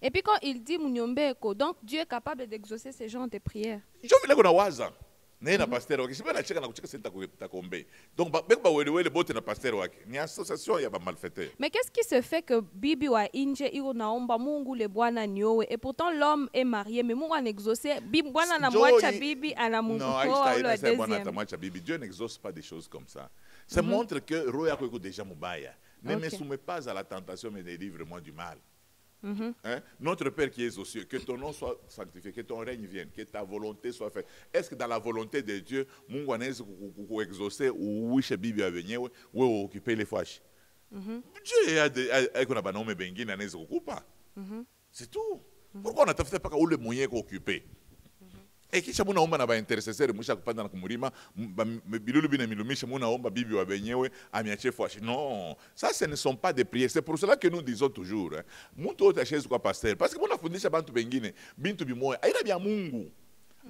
Et puis quand il dit Munyombeko, donc Dieu est capable d'exaucer ces genres de prières. Je vile kuna waza. Na pasteur wake sibe na cheka na kucheka senta takombe. Donc beko ba wele bote na pasteur wake. Ni association ya ba malfaiteur. Mais qu'est-ce qui se fait que bibi wa inje iko naomba Mungu le bwana niowe et pourtant l'homme est marié mais Mungu anexaucer bibi bwana na mwacha bibi ana Mungu. Non, Aïcha c'est bwana na mwacha bibi. Dieu n'exauce pas des choses comme ça. Ça montre que roho yako iko déjà mubaya. Ne me soumets pas à la tentation mais délivre-moi du mal. Notre Père qui es aux cieux, que ton nom soit sanctifié, que ton règne vienne, que ta volonté soit faite. Est-ce que dans la volonté de Dieu, Mungu anaweza kuexaucer ou wishe bibi avenye wewe occuper les fâches? Dieu a kuna banaume bengine anaweza kukupa. C'est tout. Pourquoi on atafuta paka ule mwenye ko occuper? Kisha munaomba na ba intercesseur musha kupanda na kumurima bilulu bina milumisha munaomba bibi wa benyewe amiache fwashi. Non, ça ce ne sont pas des prières. C'est pour cela que nous disons toujours mtu wote acheze kwa pasteur parce que munafundisha bantu bengine bintu bimoya aina bya Mungu.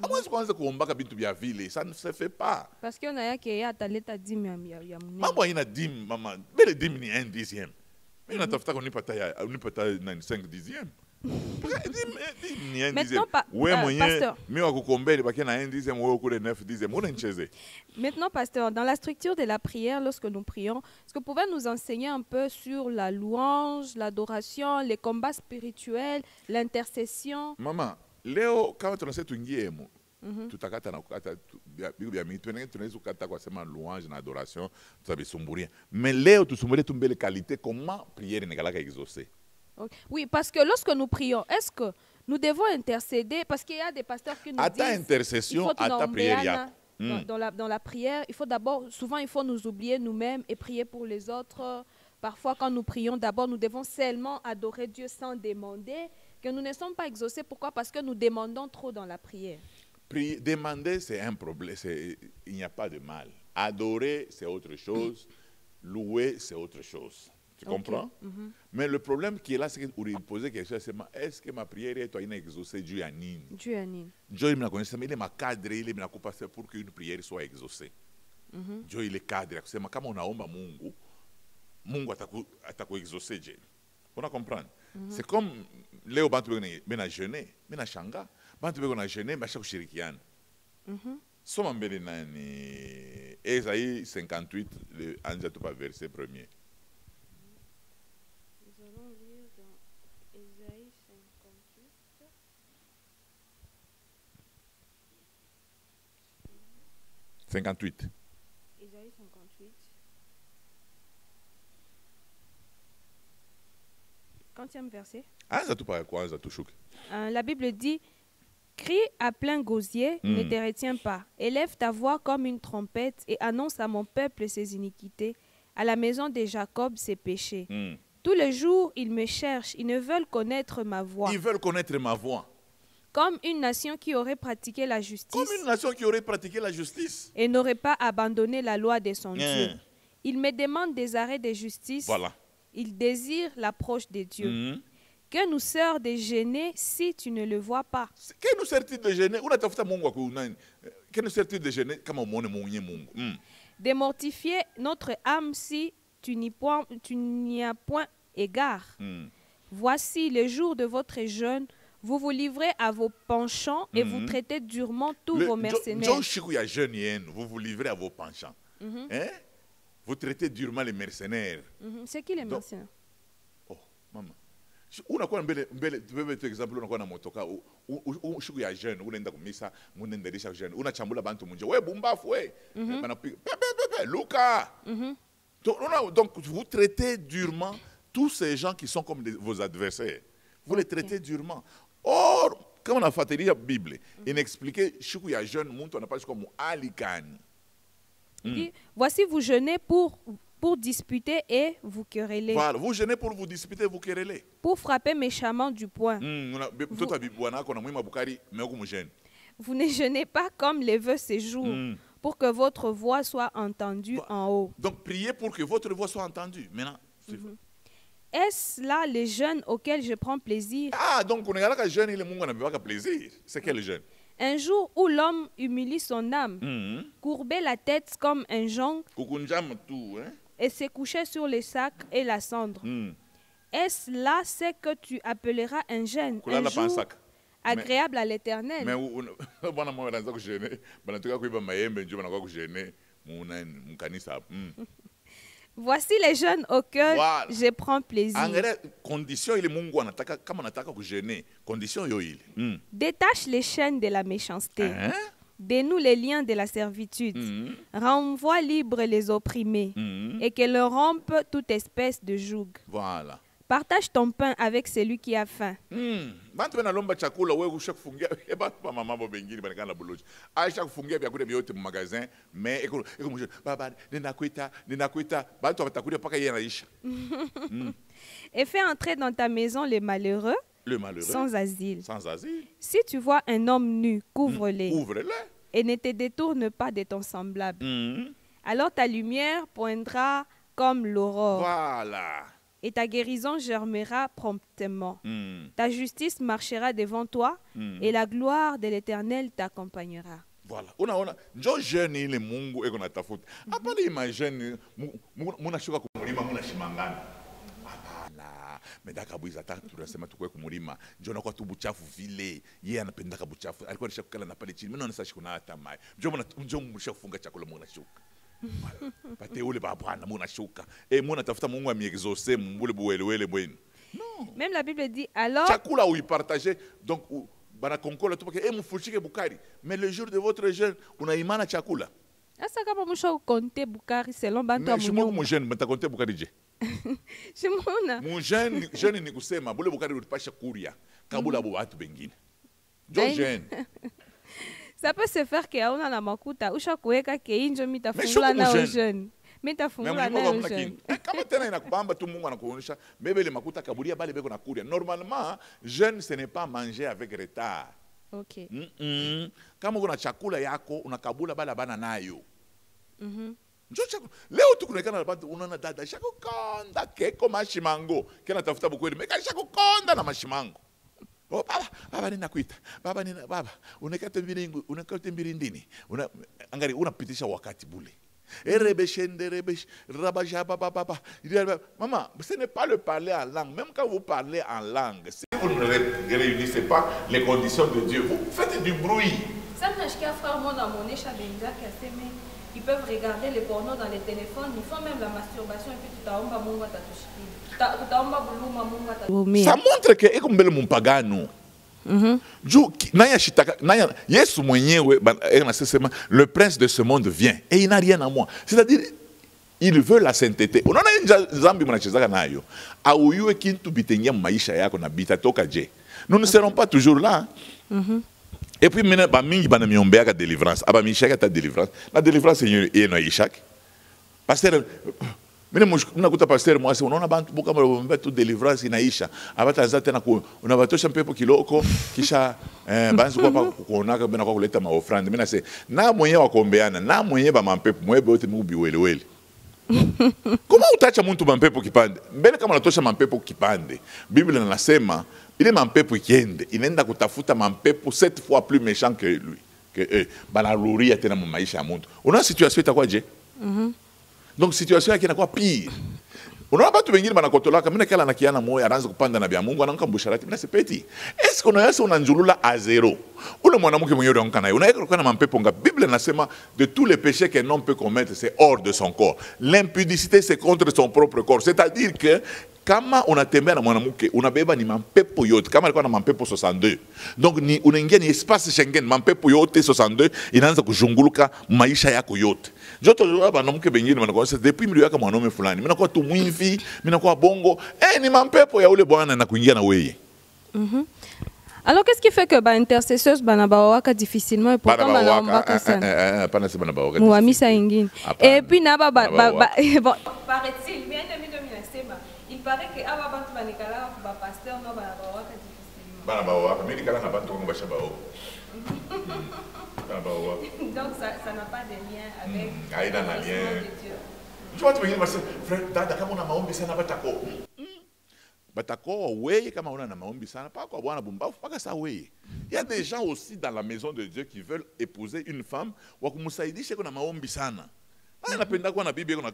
Amwezi kwanza kuombaka bintu bya vile, ça ne se fait pas. Parce que on a yake ya ataleta dimi ya munene. Mambo ina dimi mama, bele dimi ni 1/10. Mimi natafuta kunipata 5/10. Maintenant, Maintenant, pasteur, dans la structure de la prière, lorsque nous prions, est-ce que vous pouvez nous enseigner un peu sur la louange, l'adoration, les combats spirituels, l'intercession? Maman, leo kama tunasema tuingiemo tutakata na kukata bibi ya mitu tunaweza kukata kwa sema louange na adoration tutabisumburia mais leo tusumburie tumbele qualité comment prière nekalaka exaucer. Okay. Oui, parce que lorsque nous prions, est-ce que nous devons intercéder? Parce qu'il y a des pasteurs qui nous disent... intercession, à ta prière. Dans la prière, il faut d'abord, souvent il faut nous oublier nous-mêmes et prier pour les autres. Parfois, quand nous prions, d'abord, nous devons seulement adorer Dieu sans demander, que nous ne sommes pas exaucés. Pourquoi? Parce que nous demandons trop dans la prière. Demander, c'est un problème. Il n'y a pas de mal. Adorer, c'est autre chose. Louer, c'est autre chose. Tu comprends? Mais le problème qui est là, c'est qu'il posait quelque chose, c'est est-ce que ma prière est exaucée Dieu à Nini? Dieu à Nini. Dieu il me connaît, mais il est ma cadre, il est ma coupe pour qu'une prière soit exaucée. Dieu il est cadre, c'est comme on a omba Mungu, Mungu ataku exaucer Dieu. On a comprendre. C'est comme leo bantu bena jeûner, bena shanga, bantu bena jeûner basha kushirikiana. Soma mbele nani Esaïe 58 le anja tu pas verset premier. Nous allons lire dans Ésaïe 58. Ésaïe 58. Quantième verset. Anja tu pas quoi, anja tu shuk. La Bible dit: crie à plein gosier, ne te retiens pas. Élève ta voix comme une trompette et annonce à mon peuple ses iniquités, à la maison de Jacob ses péchés. Tous les jours, ils me cherchent, ils ne veulent connaître ma voix. Ils veulent connaître ma voix. Comme une nation qui aurait pratiqué la justice. Comme une nation qui aurait pratiqué la justice. Et n'aurait pas abandonné la loi de son Dieu. Ils me demandent des arrêts de justice. Voilà. Ils désirent l'approche de Dieu. Que nous sert de gêner si tu ne le vois pas? Que nous sert-il de gêner? Que nous sert-il de gêner? De mortifier notre âme si tu n'y as point égard. Voici le jour de votre jeûne. Vous vous livrez à vos penchants et vous traitez durement tous vos mercenaires. Vous vous livrez à vos penchants. Vous traitez durement les mercenaires. C'est qui les mercenaires? Oh, maman. Unakuwa mbele tubebe tu example unakuwa na motoka ushiku ya jeune unaenda kumisa munendelisha jeune unachambula bantu munje we bumbafu we banapiga Luka. Donc vous traitez durement tous ces gens qui sont comme vos adversaires. Vous les traitez durement. Or quand on a fait la Bible, il expliquait shiku ya jeune muntu anapaswa comme alikani. Voici vous jeûnez pour disputer et vous quereller. Voilà, vous jeûnez pour vous disputer et vous quereller. Pour frapper méchamment du poing. Vous ne jeûnez pas comme les vœux séjour, pour que votre voix soit entendue en haut. Donc priez pour que votre voix soit entendue. Maintenant, est-ce là le jeûne auquel je prends plaisir? Ah, donc on est jeûne, il n'a pas plaisir. C'est quel jeûne? Un jour où l'homme humilie son âme, courber la tête comme un jonc, et se coucher sur les sacs et la cendre. Est-ce là ce que tu appelleras un jeûne, un jour agréable à l'Éternel? Voici les jeûnes auxquels je prends plaisir. Détache les chaînes de la méchanceté. Dénoue les liens de la servitude. Renvoie libres les opprimés. Et que leur rompe toute espèce de joug. Voilà. Partage ton pain avec celui qui a faim. Et fais entrer dans ta maison les malheureux, sans asile. Si tu vois un homme nu, couvre-les. Et ne te détourne pas de ton semblable. Alors ta lumière poindra comme l'aurore. Voilà. Et ta guérison germera promptement. Ta justice marchera devant toi et la gloire de l'Éternel t'accompagnera. Voilà. Ona. Njo jeune ile Mungu eko natafuta. Hapana imagine munashuka kumulima munashimangana. Hapana. Medaka buiza tatu tunasema tukwe kumulima. Njo nakuwa tu buchafu vile. Yeye anapendaka buchafu. Alikuwa anashakukala na pale chini. Mimi naona sasa kuna hata mai. Njo mshakufunga chakula munashuka. Pateule babwana munashuka. Muna tafuta Mungu amiexaucer mbule buwelewele bwenu. Non. Même la Bible dit alors chakula ou y partager donc bana konkola tu parce mufushike bukari mais le jour de votre jeûne una imana chakula. Asa kama musho compter bukari selon bantu amunyo. Mais je jeûne mta compter bukari je. Shimona. Mon jeûne ni kusema bule bukari utapasha kuria kabula bo watu bengine. Jo jeûne. Ça peut se faire que auna na makuta usha kuweka ke injo mitafungula na jeûne. Mitafungula na jeûne. Kama tena inakubamba tu Mungu anakuonyesha bebele makuta kaburia bale beko na kuria. Normalement, jeûne ce n'est pas manger avec retard. OK. Kama una chakula yako unakabula bala bana nayo. Njo chakula. Leo tukunekana na bantu unaona dada shakukonda keko mashimango. Kena tafuta bukweli meka shakukonda na mashimango. Oh baba ninakuita. Baba unakata mbirindini. Angali unapitisha wakati bule. Et rebeshende, rabajabababa. Il dit, maman, ce n'est pas le parler en langue. Même quand vous parlez en langue, si vous ne réunissez pas les conditions de Dieu, vous faites du bruit. Ils peuvent regarder les pornos dans les téléphones, ils font même la masturbation et puis ça montre que est comme le pagano. Le prince de ce monde vient et il n'a rien à moi. C'est-à-dire, il veut la sainteté. Nous ne serons pas toujours là. Et puis, la délivrance. La délivrance, c'est pasteur. Unakuta pasteur mwasi unaona bantu buka mwa tu deliverance inaisha abataza tena unabatosha mpepo kiloko kisha banzi kwa kuonaka bena kwa kuleta maofrande mimi nase na mwenye wakombeana na mwenye ba mampepo mwebe wote mubi welewele. Kama utacha mtu mampepo kipande mbele kama unatosha mampepo kipande Biblia inasema ile mampepo ikiende inaenda kutafuta mampepo 7 fois plus méchant que lui que eux banaruria tena mu maisha ya mtu una situation itakuwa je. Donc situation yake inakuwa pire. Unaona watu wengine banakotolaka mimi nakala na kiana moyo anaanza kupanda na bya Mungu anaanza mbusharati mimi nasepeti. Est-ce qu'on a unanjulula à zéro? Ule mwanamke mwenyewe anaonka naye. Unaweka kwa na mampepo nga Bible inasema de tous les péchés qu'un homme peut commettre c'est hors de son corps. L'impudicité c'est contre son propre corps. C'est-à-dire que kama unatembea na mwanamke unabeba ni mampepo yote kama alikuwa na mampepo 62 donc ni unaingia ni espace Schengen mampepo yote 62 inaanza kuzunguluka maisha yako yote joto banamke bengine wanakosa depuis mlio yaka mwanaume fulani mimi nakuwa tu mwinvi mimi nakuwa bongo ni mampepo ya ule bwana na kuingia na wewe. Alors qu'est-ce qui fait que intercesseuse banabawaka difficilement et pourtant banaomba sana pana se banabawaka muamisa ingine et puis naba paraît-il bien il paraît que aba bantu banikala ba pasteur no banabawaka difficilement banabawaka mimi nikala na bantu ngo bashabao. Donc ça n'a pas de lien avec aina na lien. Tu vois tu wengine basi frère dada kama una maombi sana batako batako wewe kama una na maombi sana pas kwa bwana bumbafu paka sa wewe. Il y a des gens aussi dans la maison de Dieu qui veulent épouser une femme wa kumsaidisha kuna maombi sana. Anapenda kuwa na bibi kuna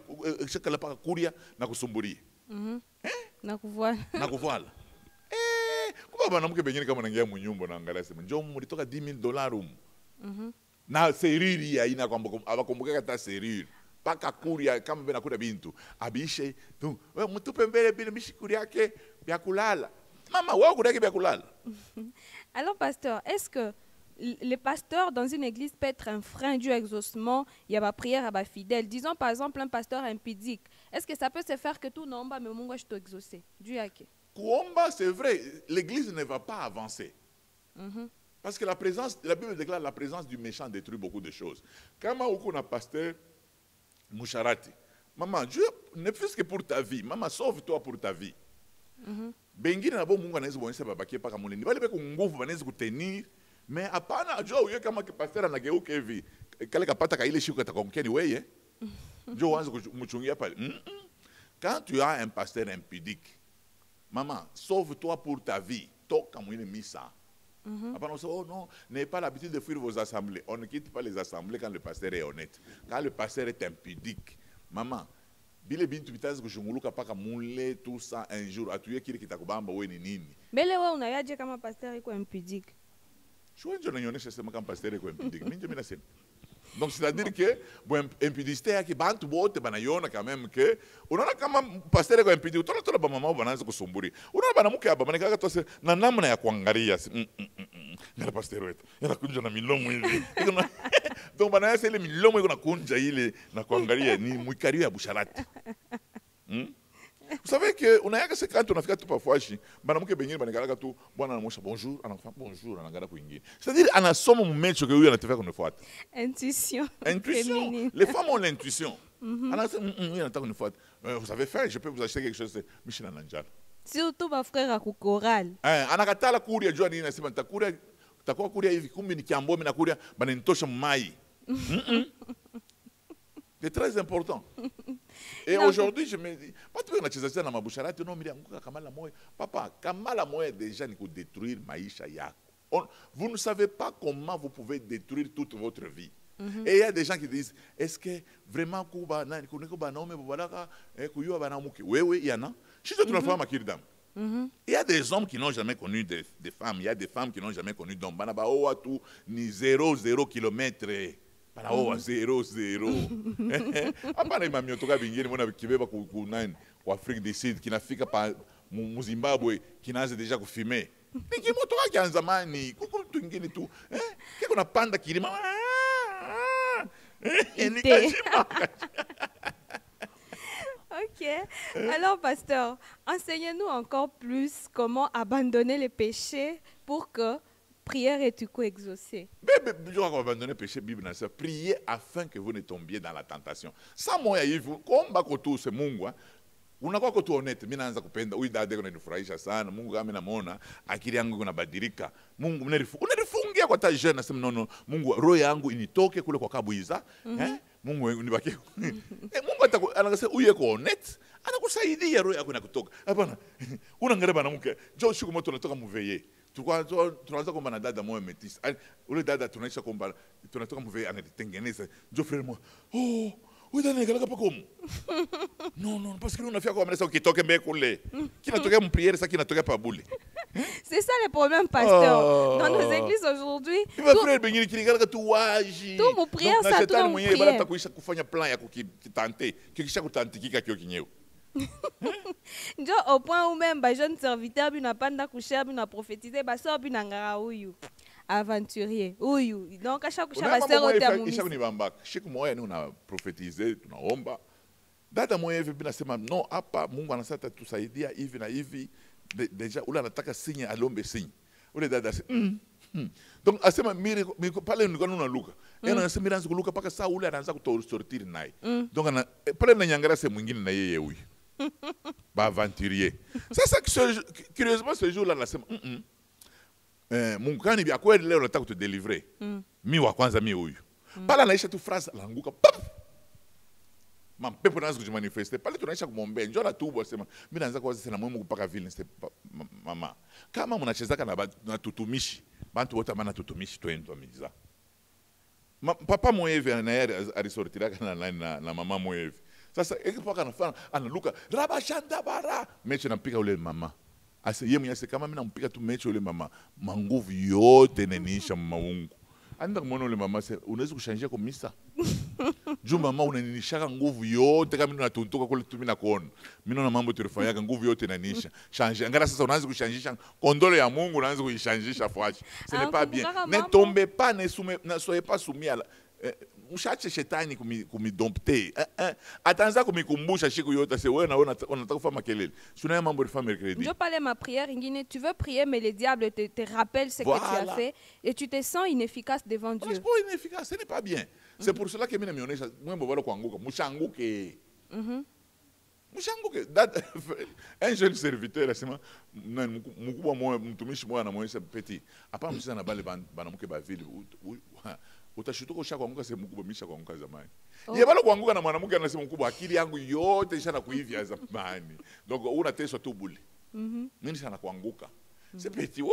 shakala paka kuria na kusumburia. Na kuvala. Na kuvala. Kwa banamke bengine kama naingia munyumba na angalia sema njoo mulitoka $10,000 na seriri ya ina kwamba abakumbuka kata seriri paka kuria kama bena kuda bintu abishe tu wewe mtupe mbele bila mishikuri yake vya kulala mama wewe kudaki vya kulala. Alors pasteur, est-ce que les pasteurs dans une église peut être un frein du exaucement, il y a ma prière à ma fidèle. Disons par exemple un pasteur impudique. Est-ce que ça peut se faire que tout n'omba mais mungu je exaucer? Du yake. Kuomba c'est vrai, l'église ne va pas avancer. Parce que la Bible déclare la présence du méchant détruit beaucoup de choses. Quand on a pasteur Moucharati, maman, Dieu ne fût-ce que pour ta vie, maman sauve-toi pour ta vie. Bengine na bo mungu anaweza kuonyesha babaki paka mulini. Wale beko nguvu wanaweza kutenir. Mais hapana ajua uye kama pasteur anageuka hivi kale kapata ka ile shuka atakonkia ni wewe njoo uanze kumchungia pale. Quand tu as un pasteur impudique, maman, sauve-toi pour ta vie. Toka mwile misa. Hapana on oh non, n'ayez pas l'habitude de fuir vos assemblées. On ne quitte pas les assemblées quand le pasteur est honnête. Quand le pasteur est impudique, maman, bile bintu bitaanza kushunguluka paka mule tout ça un jour atuye kile kitakubamba wewe ni nini. Mbele wewe unayaje kama pasteur iko impudique? Chouenjo n'anyonyesha sema kama pasteur iko impudique. Mimi ndio nasema. Donc c'est-à-dire que bon impudicité yake bantu bote banaiona quand même que unaona kama pasteur iko impudique utaona tola ba mama banaanza kusumburi. Unaona banamuke hapa banikaga tose na namna ya kuangalia. Ngala pasteur wetu. Yanakunja na milomo hivi. Donc banaanza ile milomo iko nakunja ile na kuangalia ni mwikario ya busharati. Vous savez que on a que quand on a fait tout parfois chi banamuke bengine banakala tu bwana anamosha bonjour anafanya bonjour anangala kuingia c'est-à-dire ana somo mumecho que huyu anataka kunifuata intuition les femmes ont l'intuition ana huyu anataka kunifuata vous avez faim je peux vous acheter quelque chose mishina na njala surtout ba frère à choral anakatala kuria jua nini nasema nitakuria utakuwa kuria hivi kumbe ni kiambo mimi nakuria bananitosha mai. C'est très important. Et aujourd'hui, je me dis, pas tu veux que na mabusharati non mili anguka kamala moyo. Papa, kamala moyo déjà ni ko détruire maisha yako. Vous ne savez pas comment vous pouvez détruire toute votre vie. Et il y a des gens qui disent, est-ce que vraiment, oui, il y en a. Je suis une femme à Kirdam. Il y a des hommes qui n'ont jamais connu des femmes. Il y a des femmes qui n'ont jamais connu d'hommes. Ni 0 kilomètres. Para 0. Hapana imamiotoka vingine mwana kibeba ku Afrique du Sud kinafika pa mu Zimbabwe kinaanza deja kufime. Nikimotoka kya zamani kuko mtu mwingine tu kiko napanda kilima. Ok. Alors, pasteur, enseignez-nous encore plus comment abandonner les péchés pour que prière et tout exaucée. Abandonner le péché, Bible, priez afin que vous ne tombiez dans la tentation. Sans moi, comme tout ce monde, unakuwa kutu honest. Mimi naanza kupenda huyu dada kunanifurahisha sana. Mungu kama namuona akili yangu kunabadilika. Mungu unanifungia kwa ta jeune nasema no, Mungu roho yangu initoke kule kwa kabuiza. Mungu unibaki. Mungu anakasema uye kwa honest, anakusaidia roho yako inakutoka. Hapana. Unaangalia bana mke. Jo siku moto tunatoka muveye. Tunaanza kwamba na dada moyo metisa. Ule dada tunaisha kwamba tunatoka muveye anatengeneza. Jo frère moi. Oh oui, non, parce que nous on fait comme ça qui toque mbé coulé. Qui n'a toqué mon prière ça qui n'a toqué pas boule. C'est ça le problème, pasteur. Dans nos églises aujourd'hui, il va frère bengi qui regarde tout waji. Tout mon prière ça tout mon prière. Bala takuisha kufanya plan ya kukitante. Kikisha kutantikika kio kinyeo. Ndio au point où même ba jeune serviteur bi na panda kusha bi na prophétiser ba so bi na ngara huyu. Aventurier. Oui. Donc à chaque fois, c'est au terme. Chaque mois, nous on prophétisé, tunaomba. Dada moya hivi bila sema no hapa Mungu anasata tusaidia hivi na hivi. Deja ule anataka sinye alombe sinye. Ule dada donc asema miri pale nilikuwa nuna Luka. Yeye anasema miri anza kuluka paka saa ule anaanza kutortir naye. Donc ana pale na nyangara sehemu mwingine na yeye huyu. Ba aventurier. Sasa curieusement ce jour là anasema Mungu kani vya kweli leo nataka kutudeliver. Mi wa kwanza mi huyu. Pala naisha tu phrase laanguka. Mampepo naanza kujimanifeste. Pale tunaisha kumwombea. Njoo na tubu asema mimi naanza kuwaza sana muhimu kupaka vile mama. Kama mnachezaka na tutumishi, bantu wote maana tutumishi twendwa miza. Papa Moevi alisortiraka na mama Moevi. Sasa ekipaka anafanya analuka rabashanda bara. Mecho nampika ule mama. Ase yeye mwenyewe kama mimi nampika tu mecho ule mama, manguvu yote neniisha maungu. Anda kumwona ule mama sasa unaweza kushanjia kwa misa. Juu mama unanishaka nguvu yote kama mimi natuntuka kule tu mimi nakuona. Mimi naona mambo tulifanyaka nguvu yote inanisha. Change. Angara sasa unaanza kushanjisha kondole ya Mungu unaanza kuishanjisha fwachi. Ce n'est pas bien. Ne tombez pas, ne soyez pas soumis à la mshache shetani kumidompte. Atanza kumikumbusha siku yote se wewe unataka kufanya kelele. Sio mambo ya famille crédit. Je parlais ma prière ingine, tu veux prier mais le diable te rappelle ce que tu as fait et tu te sens inefficace devant Dieu. C'est pas inefficace, ce n'est pas bien. C'est pour cela que mimi naonyesha mwembo wala kuanguka, mshanguke. Mshanguke. Un jeune serviteur asema mkubwa moyo mtumishi moyo anamuonyesha petit. Hapa msisa na bale banamuke ba vile. Utashutuka ushakuanguka sehemu kubwa misha kuanguka zamani. Yeye bado kuanguka na mwanamke anasema mkubwa akili yangu yote ishana kuivya zamani. Donc unateswa tu bule. Mimi sana kuanguka. C'est petit.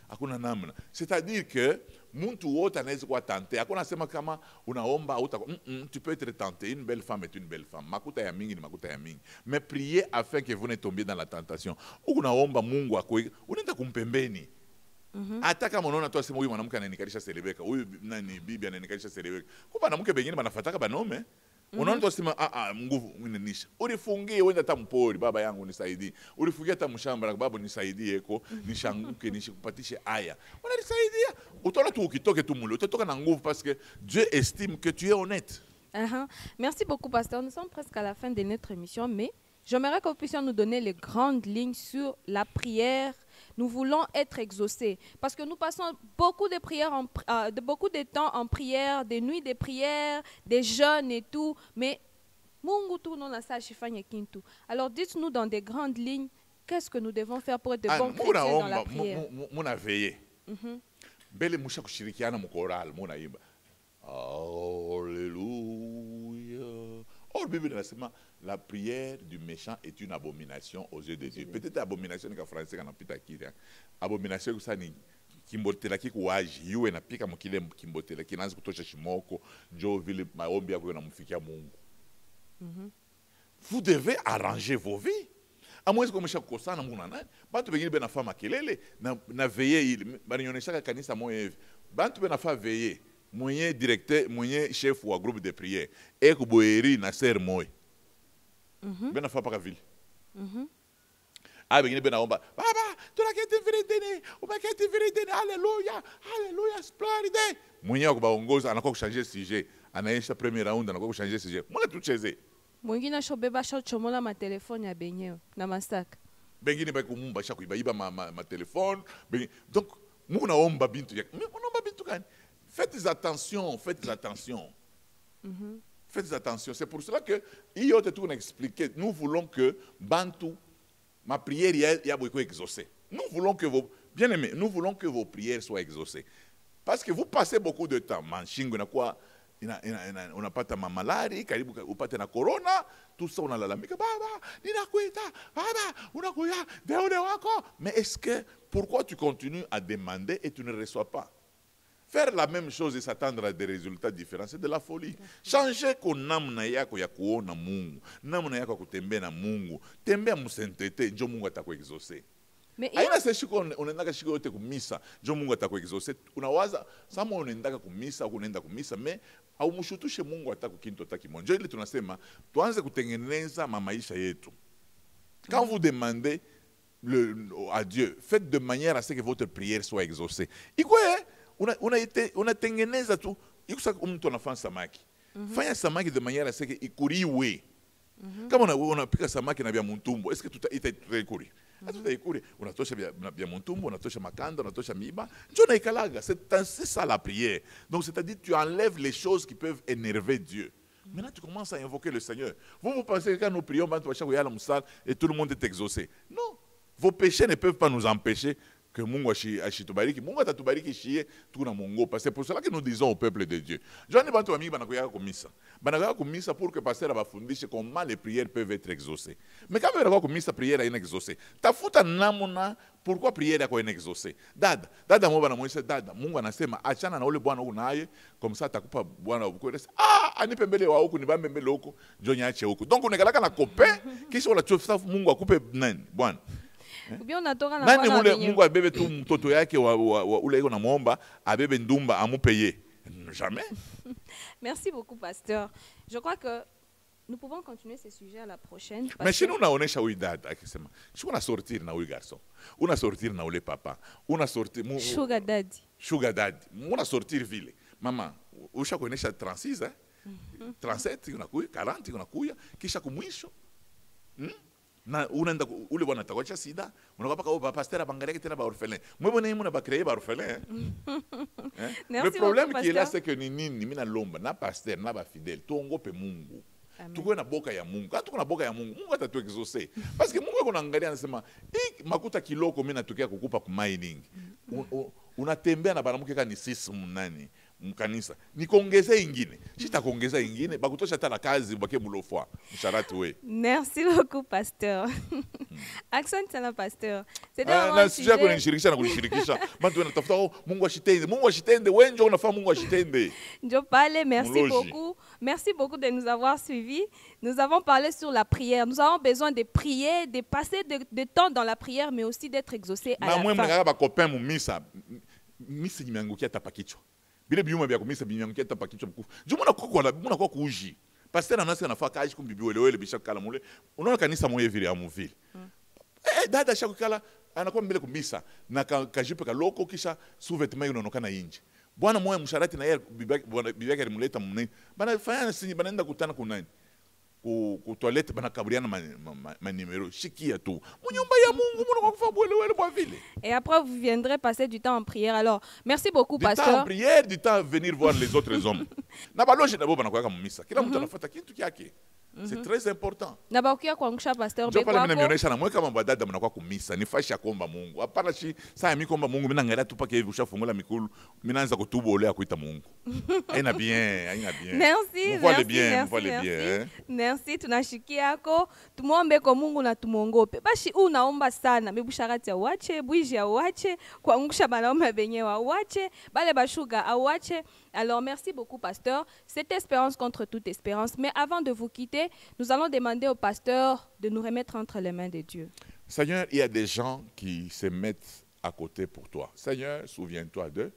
Hakuna namna. C'est-à-dire que mtu wote anaweza kuwa tenté. Hakuna sema kama unaomba tu peux être tenté. Une belle femme est une belle femme. Makuta ya mingi ni makuta ya mingi. Mais priez afin que vous ne tombiez dans la tentation. Unaomba Mungu akwe, unaenda kumpembeni. Hata kama unaona tu asema huyu mwanamke ananikalisha selebeka, huyu nani bibi ananikalisha selebeka. Kumbe mwanamke bengine banafataka banome. Unaona tu asema nguvu unanisha. Ulifungie wenda hata mpori baba yangu nisaidie. Ulifungia hata mshamba baba nisaidie eko, nishanguke nishikupatishe aya. Unanisaidia. Utaona tu ukitoke tu mule, utatoka na nguvu parce que Dieu estime que tu es honnête. Merci beaucoup pasteur. Nous sommes presque à la fin de notre émission mais j'aimerais que vous puissiez nous donner les grandes lignes sur la prière. Nous voulons être exaucés parce que nous passons beaucoup de prières, beaucoup de temps en prière, des nuits de prière, des jeûnes et tout, mais Mungu tu non la sache fanya kintu. Alors dites-nous dans des grandes lignes, qu'est-ce que nous devons faire pour être de bons chrétiens dans la prière. Muna veillé. Bele musha kushirikiana mukoral, muna imba. Alléluia. Or, Bible nasema la prière du méchant est une abomination aux yeux de Dieu. Peut-être abomination ni ka français kana pita kiri. Abomination ça ni kimbotelaki kuwaji iwe napika mukile kimbotela kinaanza kutosha shimoko njo vile maombi yako yanamfikia Mungu. Vous devez arranger vos vies. Amwezi kumesha kukosana Mungu na nani? Bantu bengine benafa makelele na veye ile. Banionyeshaka kanisa moyo hivi. Bantu benafa veye. Mwenye directeur, mwenye chef wa groupe de prière. Eko boeri na ser moyo. Benafa paka vile. Bengine benaomba. Baba, tunaketi virideni. Ubaketi virideni. Alléluia. Alléluia. Splendide. Mwenye wako baongoza anakuwa kuchanger sujet. Anaisha premier round anakuwa kuchanger sujet. Mwana tucheze. Mwingine ashobeba chomola ma telefone ya benyewe na masaka. Bengine ba kumumba sha kuiba ma telefone. Donc Mungu naomba bintu yake. Naomba bintu gani? Faites attention, faites attention. Faites attention. C'est pour cela que il y tout expliqué. Nous voulons que bantu ma prière y a beaucoup exaucée. Nous voulons que vos bien-aimés, nous voulons que vos prières soient exaucées. Parce que vous passez beaucoup de temps manchingo na quoi unapata mamalari karibu upate na corona, tout ça unalalamika baba ninakuita baba unakuya deone wako. Mais est-ce que pourquoi tu continues à demander et tu ne reçois pas? Faire la même chose et s'attendre à des résultats différents, c'est de la folie. Changer ko namna yako ya kuona Mungu, namna yako kutembea na Mungu, tembea musentete njo Mungu atakuexaucer. Aina seshiko unaendaka shiko yote kumisa, njo Mungu atakuexaucer. Unawaza sama unaendaka kumisa au unaenda kumisa, me au mushutushe Mungu atakukinto takimoja. Njo ile tunasema tuanze kutengeneza maisha yetu. Quand vous demandez à Dieu, faites de manière à ce que votre prière soit exaucée. Ikwe unatengeneza tu ikusa mtu anafanya samaki. Fanya samaki de manière à ce que ikuriwe. Kama unapika samaki na vya muntumbo, est-ce que tutaikuri? Tutaikuri. Unatosha vya muntumbo, unatosha makanda, unatosha miba. Njo na ikalaga. C'est ça la prière. Donc c'est-à-dire tu enlèves les choses qui peuvent énerver Dieu. Maintenant tu commences à invoquer le Seigneur. Vous pensez que quand nous prions, et tout le monde est exaucé. Non. Vos péchés ne peuvent pas nous empêcher que Mungu ashitubariki. Mungu atatubariki shie tuna Mungu. C'est pour cela que nous disons au peuple de Dieu. Joani bantu wami banakuya kumisa. Banakuya kumisa pour que pasteur abafundishe comment les prières peuvent être exaucées. Mais quand banakuya kumisa prière ina exaucée. Tafuta namuna pourquoi prière yako ina exaucée. Dada mwa banamuisha dada. Mungu anasema achana na ule bwana huko naye comme ça atakupa bwana huko. Anipe mbele wa huko nibambe mbele huko njo nyaache huko. Donc unakalaka na copain kisha unachofa Mungu akupe nani bwana. Nani ule Mungu abebe tu mtoto yake ule iko namuomba abebe ndumba amupeye? Jamais. Merci beaucoup pasteur. Je crois que nous pouvons continuer ce sujet à la prochaine. Mais si nous naonesha huyu dada akisema, "Si una sortir na huyu garçon, una sortir na ule papa, una sortir sugar daddy. Sugar daddy. Una sortir vile. Mama, usha kuonesha 36 37 unakuya 40 unakuya kisha kumwisho. Na unaenda ule bwana atakocha sida unakapa kwa pasteur bangalia tena ba orphelin mwe bwana yeye ba créer ba orphelin. Le problème qui est là c'est que nini mimi na lomba na pasteur na ba fidèle tuongope Mungu. Tuko na boka ya Mungu. Hata tuko na boka ya Mungu. Mungu atatuexaucer. Parce que Mungu yuko anaangalia anasema, makuta kiloko mimi natokea kukupa ku mining." Unatembea na banamuke kani 6 mnani mkanisa. Nikuongezee ingine. Sitakuongeza ingine, bakutosha hata la kazi bake mulofwa. Msharati we. Merci beaucoup pasteur. Accent sana pasteur. C'était un sujet qu'on nishirikisha na kunishirikisha. Bantu wanatafuta Mungu ashitende. Mungu ashitende, wewe ndio unafaa Mungu ashitende. Ndio pale, merci beaucoup. Merci beaucoup de nous avoir suivis. Nous avons parlé sur la prière. Nous avons besoin de prier, de passer de temps dans la prière, mais aussi d'être exaucé à la fin. Na mwe mnakaka ba copain mu misa. Misa nimeangukia hata pakichwa. Bile biuma bya kumisa bimeangukia hata pakichwa mkufu. Juu muna kwa kuuji. Pasteur anasi anafaa kaji kumbibi wele bisha kala mule. Unaona kanisa moye vile amuvile. Dada shakukala anakuwa mbele kumisa na kajipe kaloko kisha sous-vêtement unaonekana nje. Bwana moyo msharati na yeye bibi yake alimleta mnene. Bana fanya sinyi banaenda kutana kunani. Ku toilette bana kabriana ma numéro shikia tu. Munyumba ya Mungu muna kwa kufa wele kwa vile. Et après vous viendrez passer du temps en prière. Alors, merci beaucoup pasteur. Du temps en prière, du temps à venir voir les autres hommes. Na baloje na boba na kwa misa. Kila mtu anafuata kitu kyake. C'est très important. Na bakuya kuangusha pasteur Ndio pale mimi Bekwako. nimeonyesha na mweka mambo ya dada mnakuwa kumisa ni fasha kuomba Mungu. Hapana shi saa mimi kuomba Mungu mimi naangalia tu pake hivi ushafungula mikulu mimi naanza kutubu ole kuita Mungu. Haina bien, haina bien. Merci, Mvoile merci, bien, merci, mvoile merci. bien. Merci, tunashikia yako. Tumuombe kwa Mungu na tumuongope. Bashi unaomba sana. Mibusharati ya uache, bwiji ya uache, kuangusha banaume benye wa uache, bale bashuga awache. Alors, merci beaucoup, pasteur. C'est espérance contre toute espérance. Mais avant de vous quitter, nous allons demander au pasteur de nous remettre entre les mains de Dieu. Seigneur, il y a des gens qui se mettent à côté pour toi. Seigneur, souviens-toi d'eux.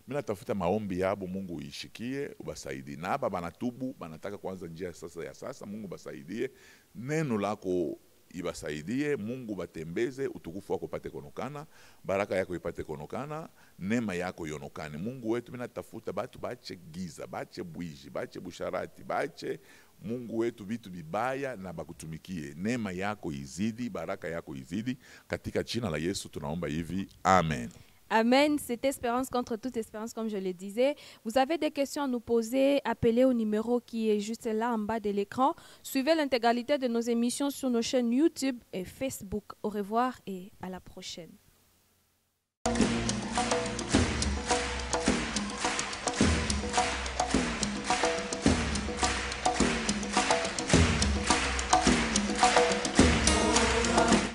Mina tafuta maombi yabo Mungu ishikie ubasaidie. Na hapa banatubu, banataka kuanza njia sasa ya sasa, Mungu basaidie. Neno lako ibasaidie, Mungu batembeze, utukufu wako pate konokana, baraka yako ipate konokana, neema yako yonokane. Mungu wetu mina tafuta batu bache giza, bache bwiji, bache busharati, bache Mungu wetu vitu bibaya na bakutumikie. Neema yako izidi, baraka yako izidi. Katika jina la Yesu tunaomba hivi. Amen. Amen. C'est espérance contre toute espérance, comme je le disais. Vous avez des questions à nous poser, appelez au numéro qui est juste là en bas de l'écran. Suivez l'intégralité de nos émissions sur nos chaînes YouTube et Facebook. Au revoir et à la prochaine.